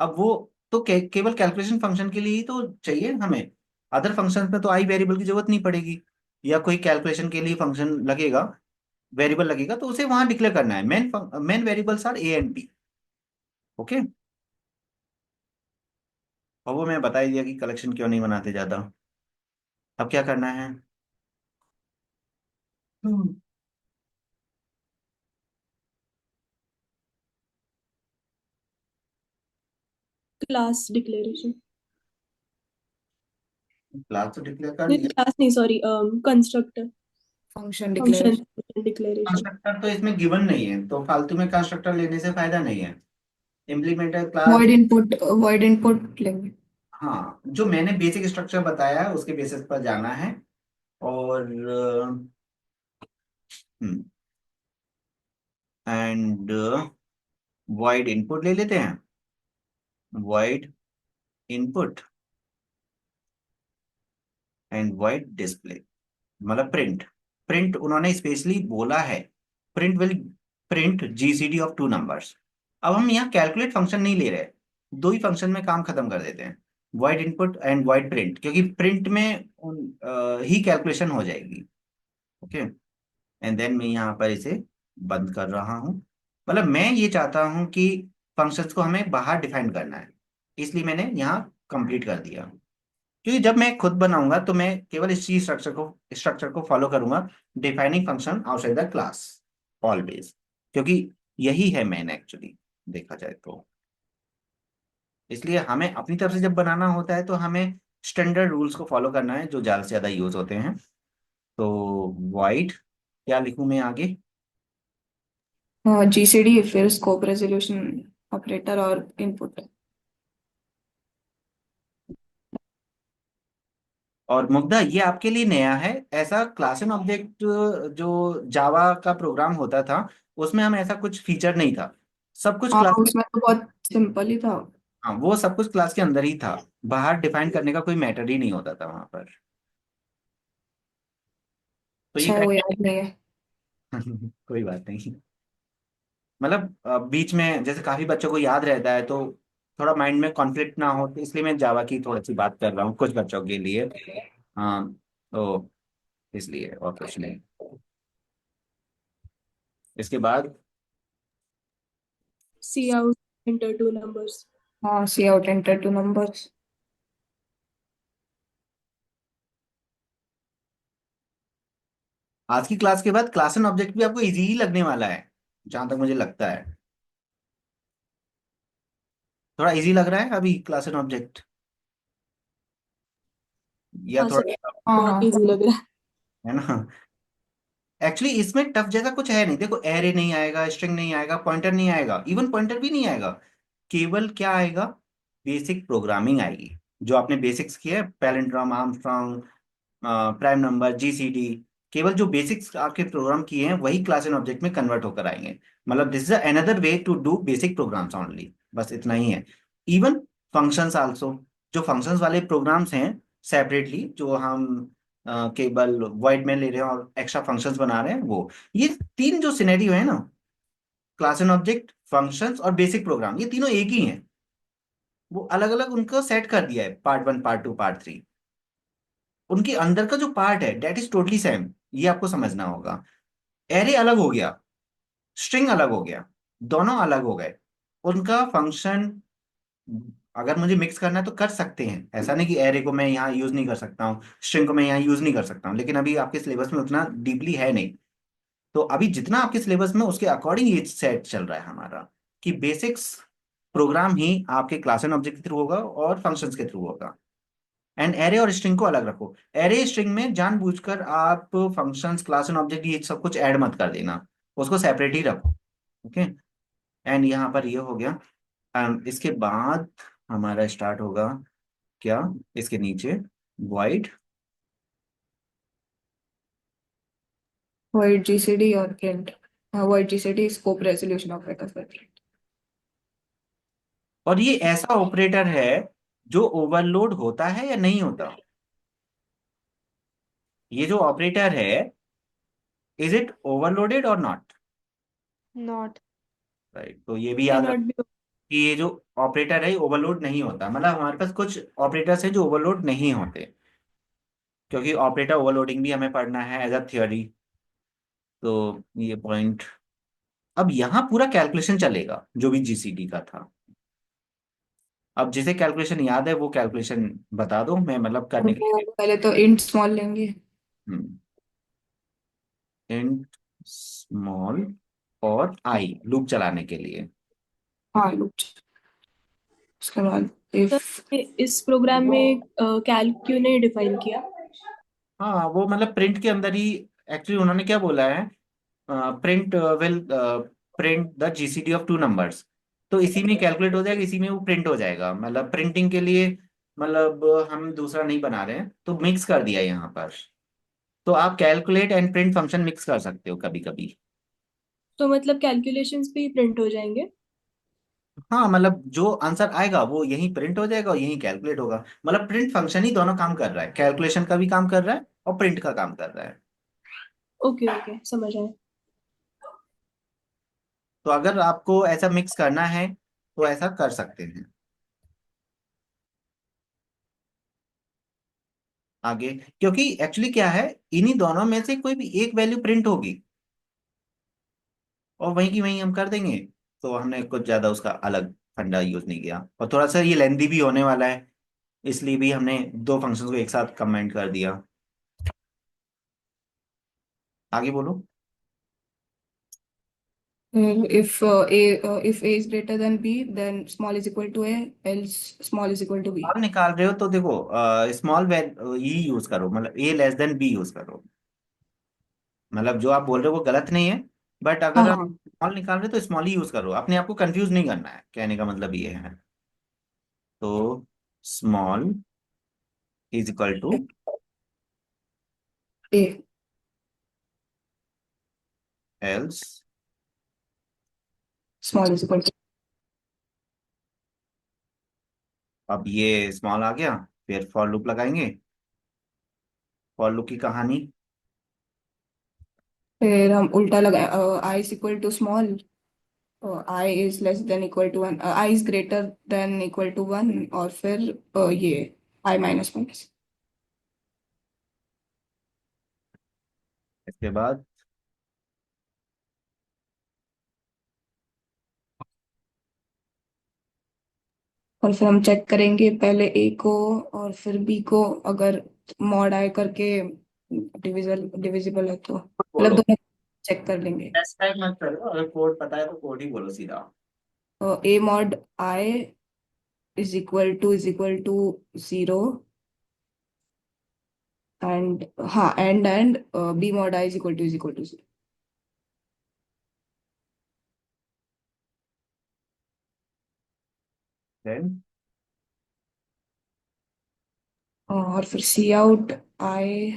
अब वो तो केवल कैलकुलेशन फंक्शन के लिए ही तो चाहिए हमें, अदर फंक्शंस में तो आई वेरिएबल की जरूरत नहीं पड़ेगी। या कोई कैलकुलेशन के लिए फंक्शन लगेगा, वेरिएबल लगेगा, तो उसे वहां डिक्लेयर करना है। Main variables are A and B. Okay. और वो मैं बता ही दिया कि कलेक्शन क्यों नहीं बनाते ज्यादा। अब क्या करना है। Class declaration. क्लास तो डिक्लेयर कर नहीं, दिया। क्लास नहीं, sorry, constructor. Function function declaration. Declaration. Constructor तो इसमें गिवन नहीं है, तो फालतू में कंस्ट्रक्टर लेने से फायदा नहीं है। Implementer class. वॉइड इनपुट लेंगे। हाँ, जो मैंने बेसिक स्ट्रक्चर बताया है उसके बेसिस पर जाना है। और एंड वॉइड इनपुट ले लेते हैं। Void input and void display, मतलब प्रिंट। प्रिंट उन्होंने स्पेशली बोला है, print will print GCD of to numbers. अब हम यहाँ कैलकुलेट फंक्शन नहीं ले रहे, दो ही फंक्शन में काम खत्म कर देते हैं, void input and void print, क्योंकि प्रिंट में ही कैलकुलेशन हो जाएगी। ओके। एंड देन मैं यहाँ पर इसे बंद कर रहा हूँ। मतलब मैं ये चाहता हूँ कि फंक्शंस को हमें बाहर डिफाइन करना है, इसलिए मैंने यहाँ कंप्लीट कर दिया। क्योंकि जब मैं खुद बनाऊंगा तो मैं केवल इसी स्ट्रक्चर को फॉलो करूंगा, defining function outside the class always, क्योंकि यही है मेन एक्चुअली देखा जाए तो। इसलिए हमें अपनी तरफ से जब बनाना होता है तो हमें स्टैंडर्ड रूल्स को फॉलो करना है जो ज्यादा से ज्यादा यूज होते हैं। तो वाइड क्या लिखूं मैं आगे। जीसीडी फिर स्कोप रेजोल्यूशन ऑपरेटर और इनपुट। और मुग्धा ये आपके लिए नया है, ऐसा क्लास एंड ऑब्जेक्ट जो जावा का प्रोग्राम होता था उसमें हम ऐसा कुछ फीचर नहीं था। सब कुछ हाँ, क्लास। उसमें तो बहुत सिंपल ही था। हाँ, वो सब कुछ क्लास के अंदर ही था, बाहर डिफाइन करने का कोई मैटर ही नहीं होता था वहां पर। तो ये शायद वो याद नहीं है। कोई बात नहीं। मतलब बीच में जैसे काफी बच्चों को याद रहता है तो थोड़ा माइंड में कॉन्फ्लिक्ट ना हो, तो इसलिए मैं जावा की थोड़ी सी बात कर रहा हूँ कुछ बच्चों के लिए। हाँ, तो इसलिए और कुछ नहीं। इसके बाद सी आउट एंटर टू नंबर्स। हाँ, सी आउट एंटर टू नंबर्स। आज की क्लास के बाद क्लास एंड ऑब्जेक्ट भी आपको इजी ही लगने वाला है, जहां तक मुझे लगता है। थोड़ा इजी लग रहा है अभी क्लास एंड ऑब्जेक्ट, या हाँ सर, थोड़ा हाँ बहुत हाँ। इजी लग रहा है। है ना। एक्चुअली इसमें टफ जैसा कुछ है नहीं। देखो एरे नहीं आएगा, स्ट्रिंग नहीं आएगा, पॉइंटर नहीं आएगा, इवन पॉइंटर भी नहीं आएगा। केवल क्या आएगा, बेसिक प्रोग्रामिंग आएगी। जो आपने बेसिक्स किया है, palindrome, Armstrong, prime number, GCD, केवल जो बेसिक्स आपके प्रोग्राम किए हैं वही क्लास एंड ऑब्जेक्ट में कन्वर्ट होकर आएंगे। मतलब this is another way to do basic programs only, बस इतना ही है। इवन फंक्शंस आल्सो, जो फंक्शंस वाले प्रोग्राम्स हैं सेपरेटली, जो हम केवल वॉइड में ले रहे हैं और एक्स्ट्रा फंक्शंस बना रहे हैं, वो ये तीन जो सिनेरियो है ना, क्लास एंड ऑब्जेक्ट, फंक्शंस और बेसिक प्रोग्राम, ये तीनों एक ही हैं। वो अलग अलग उनको सेट कर दिया है, पार्ट 1 पार्ट 2 पार्ट 3। उनके अंदर का जो पार्ट है डेट इज टोटली सेम, ये आपको समझना होगा। एरे अलग हो गया, स्ट्रिंग अलग हो गया, दोनों अलग हो गए। उनका फंक्शन अगर मुझे मिक्स करना है तो कर सकते हैं, ऐसा नहीं कि एरे को मैं यहाँ यूज नहीं कर सकता हूँ, स्ट्रिंग को मैं यहाँ यूज नहीं कर सकता हूँ, लेकिन अभी आपके सिलेबस में उतना डीपली है नहीं। तो अभी जितना आपके सिलेबस में उसके अकॉर्डिंग ये सेट चल रहा है हमारा, कि बेसिक्स प्रोग्राम ही आपके क्लास एंड ऑब्जेक्ट के थ्रू होगा और फंक्शंस के थ्रू होगा। एंड एरे और स्ट्रिंग को अलग रखो। एरे स्ट्रिंग में जानबूझकर आप फंक्शंस क्लास एंड ऑब्जेक्ट ये सब कुछ ऐड मत कर देना, उसको सेपरेट ही रखो। ओके। एंड यहाँ पर ये हो गया। इसके बाद हमारा स्टार्ट होगा क्या, इसके नीचे void void GCD और print। हाँ, void GCD scope resolution operator for print। और ये ऐसा ऑपरेटर है जो ओवरलोड होता है या नहीं होता। ये जो ऑपरेटर है, इज इट ओवरलोडेड और नॉट। Not. राइट, तो ये भी may याद रख not be कि ये जो ऑपरेटर है ओवरलोड नहीं होता। मतलब हमारे पास कुछ ऑपरेटर्स हैं जो ओवरलोड नहीं होते, क्योंकि ऑपरेटर ओवरलोडिंग भी हमें पढ़ना है एज अ थ्योरी। तो ये पॉइंट, अब यहाँ पूरा कैलकुलेशन चलेगा जो भी जीसीडी का था। अब जिसे कैलकुलेशन याद है वो कैलकुलेशन बता दो, मैं मतलब और करने के वो लिए। पहले तो int small लेंगे। इंट स्मॉल और आई लूप चलाने के लिए। हाँ loop। उसके बाद तो if इस प्रोग्राम में कैल्क क्यों नहीं डिफाइन किया? हाँ, वो मतलब प्रिंट के अंदर ही एक्चुअली उन्होंने क्या बोला है, print will print the GCD of two numbers. तो इसी में कैलकुलेट हो जाएगा, इसी में वो प्रिंट हो जाएगा। मतलब प्रिंटिंग के लिए मतलब हम दूसरा नहीं बना रहे हैं, तो मिक्स कर दिया यहाँ पर। तो आप calculate and print function mix कर सकते हो कभी कभी। तो मतलब कैलकुलेशंस भी प्रिंट हो जाएंगे? हाँ, मतलब जो आंसर आएगा वो यहीं प्रिंट हो जाएगा और यहीं कैलकुलेट होगा। मतलब प्रिंट फंक्शन ही दोनों काम कर रहा है, कैलकुलेशन का भी काम कर रहा है और प्रिंट का काम कर रहा है। ओके ओके, समझ आया। तो अगर आपको ऐसा मिक्स करना है तो ऐसा कर सकते हैं। आगे, क्योंकि एक्चुअली क्या है, इन्हीं दोनों में से कोई भी एक वैल्यू प्रिंट होगी और वहीं की वहीं हम कर देंगे। तो हमने कुछ ज्यादा उसका अलग फंडा यूज नहीं किया, और थोड़ा सा ये लेंदी भी होने वाला है, इसलिए भी हमने दो फंक्शंस को एक साथ कंबाइन कर दिया। आगे बोलो। if a is greater than b then small is equal to a, else small is equal to b। आप निकाल रहे हो तो देखो, स्मॉल ई यूज करो, मतलब ए लेस देन बी यूज करो। मतलब जो आप बोल रहे हो वो गलत नहीं है, बट हाँ अगर आप हाँ। स्मॉल निकाल रहे हो तो स्मॉल ही यूज करो, अपने आप को कंफ्यूज नहीं करना है, कहने का मतलब ये है। तो small is equal to a else. small is equal to। अब ये स्मॉल आ गया, फिर फॉर लूप लगाएंगे। फॉर लूप की कहानी, फिर हम उल्टा लगाए i is equal to small, i is less than equal to 1, i is greater than equal to 1, और फिर ये i माइनस माइनस। इसके बाद और फिर हम चेक करेंगे पहले a को और फिर b को, अगर मॉड i करके डिविजिबल है तो मतलब बोलो, दोनों चेक कर लेंगे। टेस्ट टाइप मत करो, अगर कोड पता है तो कोड ही बोलो सीधा। a mod i is equal to 0, and हाँ and b mod i is equal to 0। Then और फिर सी आउट आई,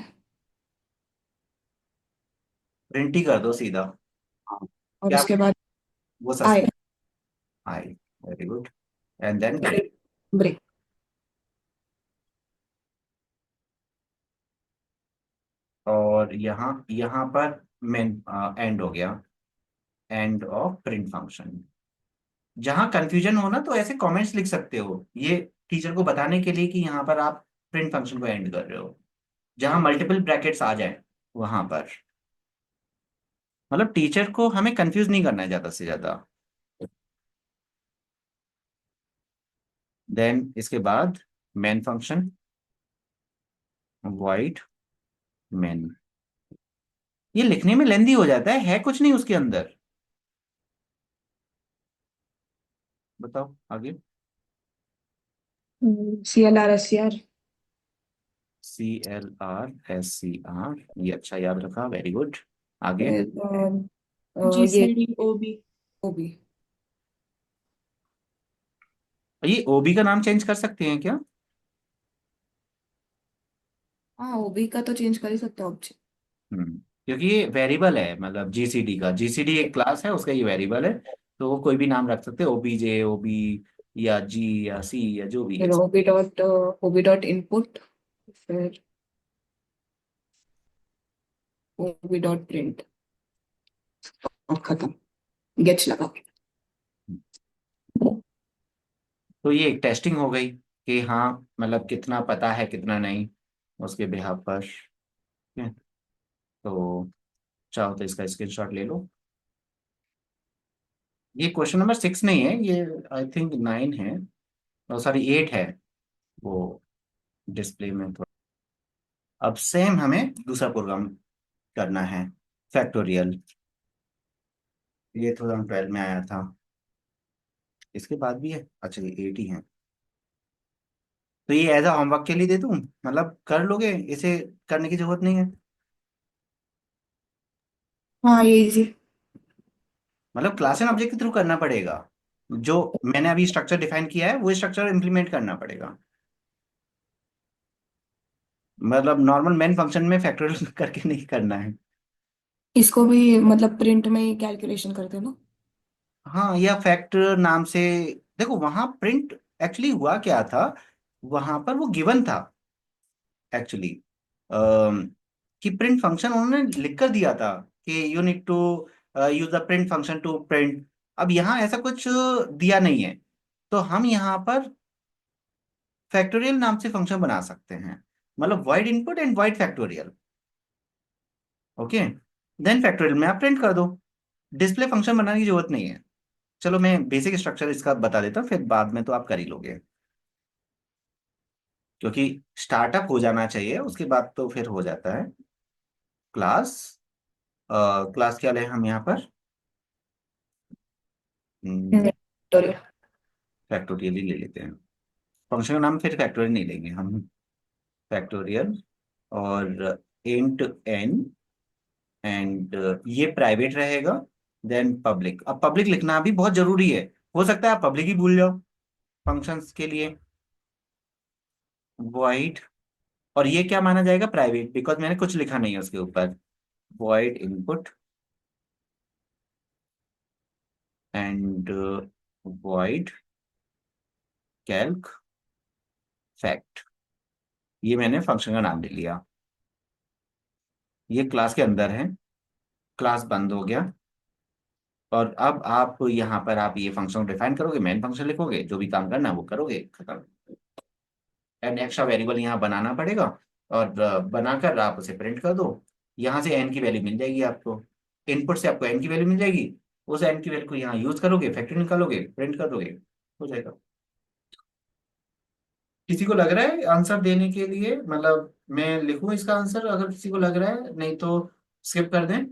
प्रिंट ही कर दो सीधा। और क्या उसके बाद वो आई सस्ता। I, very good. And then break. Break. और यहाँ यहाँ पर मेन एंड हो गया, एंड ऑफ प्रिंट फंक्शन। जहां कंफ्यूजन हो ना तो ऐसे कमेंट्स लिख सकते हो, ये टीचर को बताने के लिए कि यहाँ पर आप प्रिंट फंक्शन को एंड कर रहे हो, जहां मल्टीपल ब्रैकेट्स आ जाए वहां पर। मतलब टीचर को हमें कंफ्यूज नहीं करना है ज्यादा से ज्यादा। देन इसके बाद मेन फंक्शन void मेन। ये लिखने में लेंदी हो जाता है कुछ नहीं उसके अंदर। बताओ आगे। CLRSCR। CLRSCR, ये अच्छा याद रखा, वेरी गुड। आगे। ये GCD OB। OB। ये OB का नाम चेंज कर सकते हैं क्या? हाँ, OB का तो चेंज कर ही सकते हो ऑब्जेक्ट। क्योंकि ये वेरिएबल है, मतलब जीसीडी का, जीसीडी एक क्लास है उसका, ये वेरिएबल है। तो वो कोई भी नाम रख सकते हैं, OBJ, OB या G या C या जो भी है। फिर OB डॉट इनपुट, फिर OB.print, और खत्म, गेच लगा। तो ये एक टेस्टिंग हो गई कि हाँ मतलब कितना पता है कितना नहीं उसके बिहाफ पर। ठीक है? तो चाहो तो इसका स्क्रीनशॉट ले लो। ये क्वेश्चन नंबर 6 नहीं है, ये आई थिंक 9 है, सॉरी 8 है वो, डिस्प्ले में थोड़ा। अब सेम हमें दूसरा प्रोग्राम करना है, फैक्टोरियल। ये 2012 में आया था। इसके बाद भी है, अच्छा ये 8 ही है। तो ये एज अ होमवर्क के लिए दे दूं, मतलब कर लोगे, इसे करने की जरूरत नहीं है। हाँ, ये इजी। मतलब क्लास एंड ऑब्जेक्ट के थ्रू करना पड़ेगा, जो मैंने अभी स्ट्रक्चर डिफाइन किया है वो स्ट्रक्चर इंप्लीमेंट करना पड़ेगा। मतलब नॉर्मल मेन फंक्शन में फैक्टोरियल करके नहीं करना है। इसको भी मतलब प्रिंट में ही कैलकुलेशन करते हैं ना। हाँ, या फैक्ट नाम से। देखो वहां प्रिंट एक्चुअली हुआ क्या था, वहां पर वो गिवन था एक्चुअली, कि प्रिंट फंक्शन उन्होंने लिख कर दिया था कि you need to use the print function to print. अब यहाँ ऐसा कुछ दिया नहीं है, तो हम यहाँ पर फैक्टोरियल नाम से फंक्शन बना सकते हैं, मतलब void input and void factorial. Okay, then factorial में आप प्रिंट कर दो, डिस्प्ले फंक्शन बनाने की जरूरत नहीं है। चलो मैं बेसिक स्ट्रक्चर इसका बता देता हूँ, फिर बाद में तो आप कर ही लोगे, क्योंकि स्टार्टअप हो जाना चाहिए, उसके बाद तो फिर हो जाता है। क्लास, क्लास क्या लें हम यहाँ पर? फैक्टोरियल। फैक्टोरियल ही ले लेते हैं। फंक्शन का नाम फिर फैक्टोरियल नहीं लेंगे हम, फैक्टोरियल। और इंट n, एंड ये प्राइवेट रहेगा। देन पब्लिक, अब पब्लिक लिखना भी बहुत जरूरी है, हो सकता है आप पब्लिक ही भूल जाओ फंक्शंस के लिए। void, और ये क्या माना जाएगा? प्राइवेट, बिकॉज मैंने कुछ लिखा नहीं है उसके ऊपर। void input and void Calc fact. ये मैंने फंक्शन का नाम ले लिया, ये क्लास के अंदर है, क्लास बंद हो गया। और अब आप यहाँ पर आप ये फंक्शन डिफाइन करोगे, मेन फंक्शन लिखोगे, जो भी काम करना है वो करोगे, खत्म। एंड एक्स्ट्रा वेरिएबल यहाँ बनाना पड़ेगा, और बनाकर आप उसे प्रिंट कर दो। यहाँ से एन की वैल्यू मिल जाएगी आपको, इनपुट से आपको एन की वैल्यू मिल जाएगी, उस एन की वैल्यू को यहाँ यूज करोगे, फैक्टर निकालोगे, प्रिंट कर दोगे, हो जाएगा। किसी को लग रहा है आंसर देने के लिए, मतलब मैं लिखूं इसका आंसर, अगर किसी को लग रहा है, नहीं तो स्किप कर दें।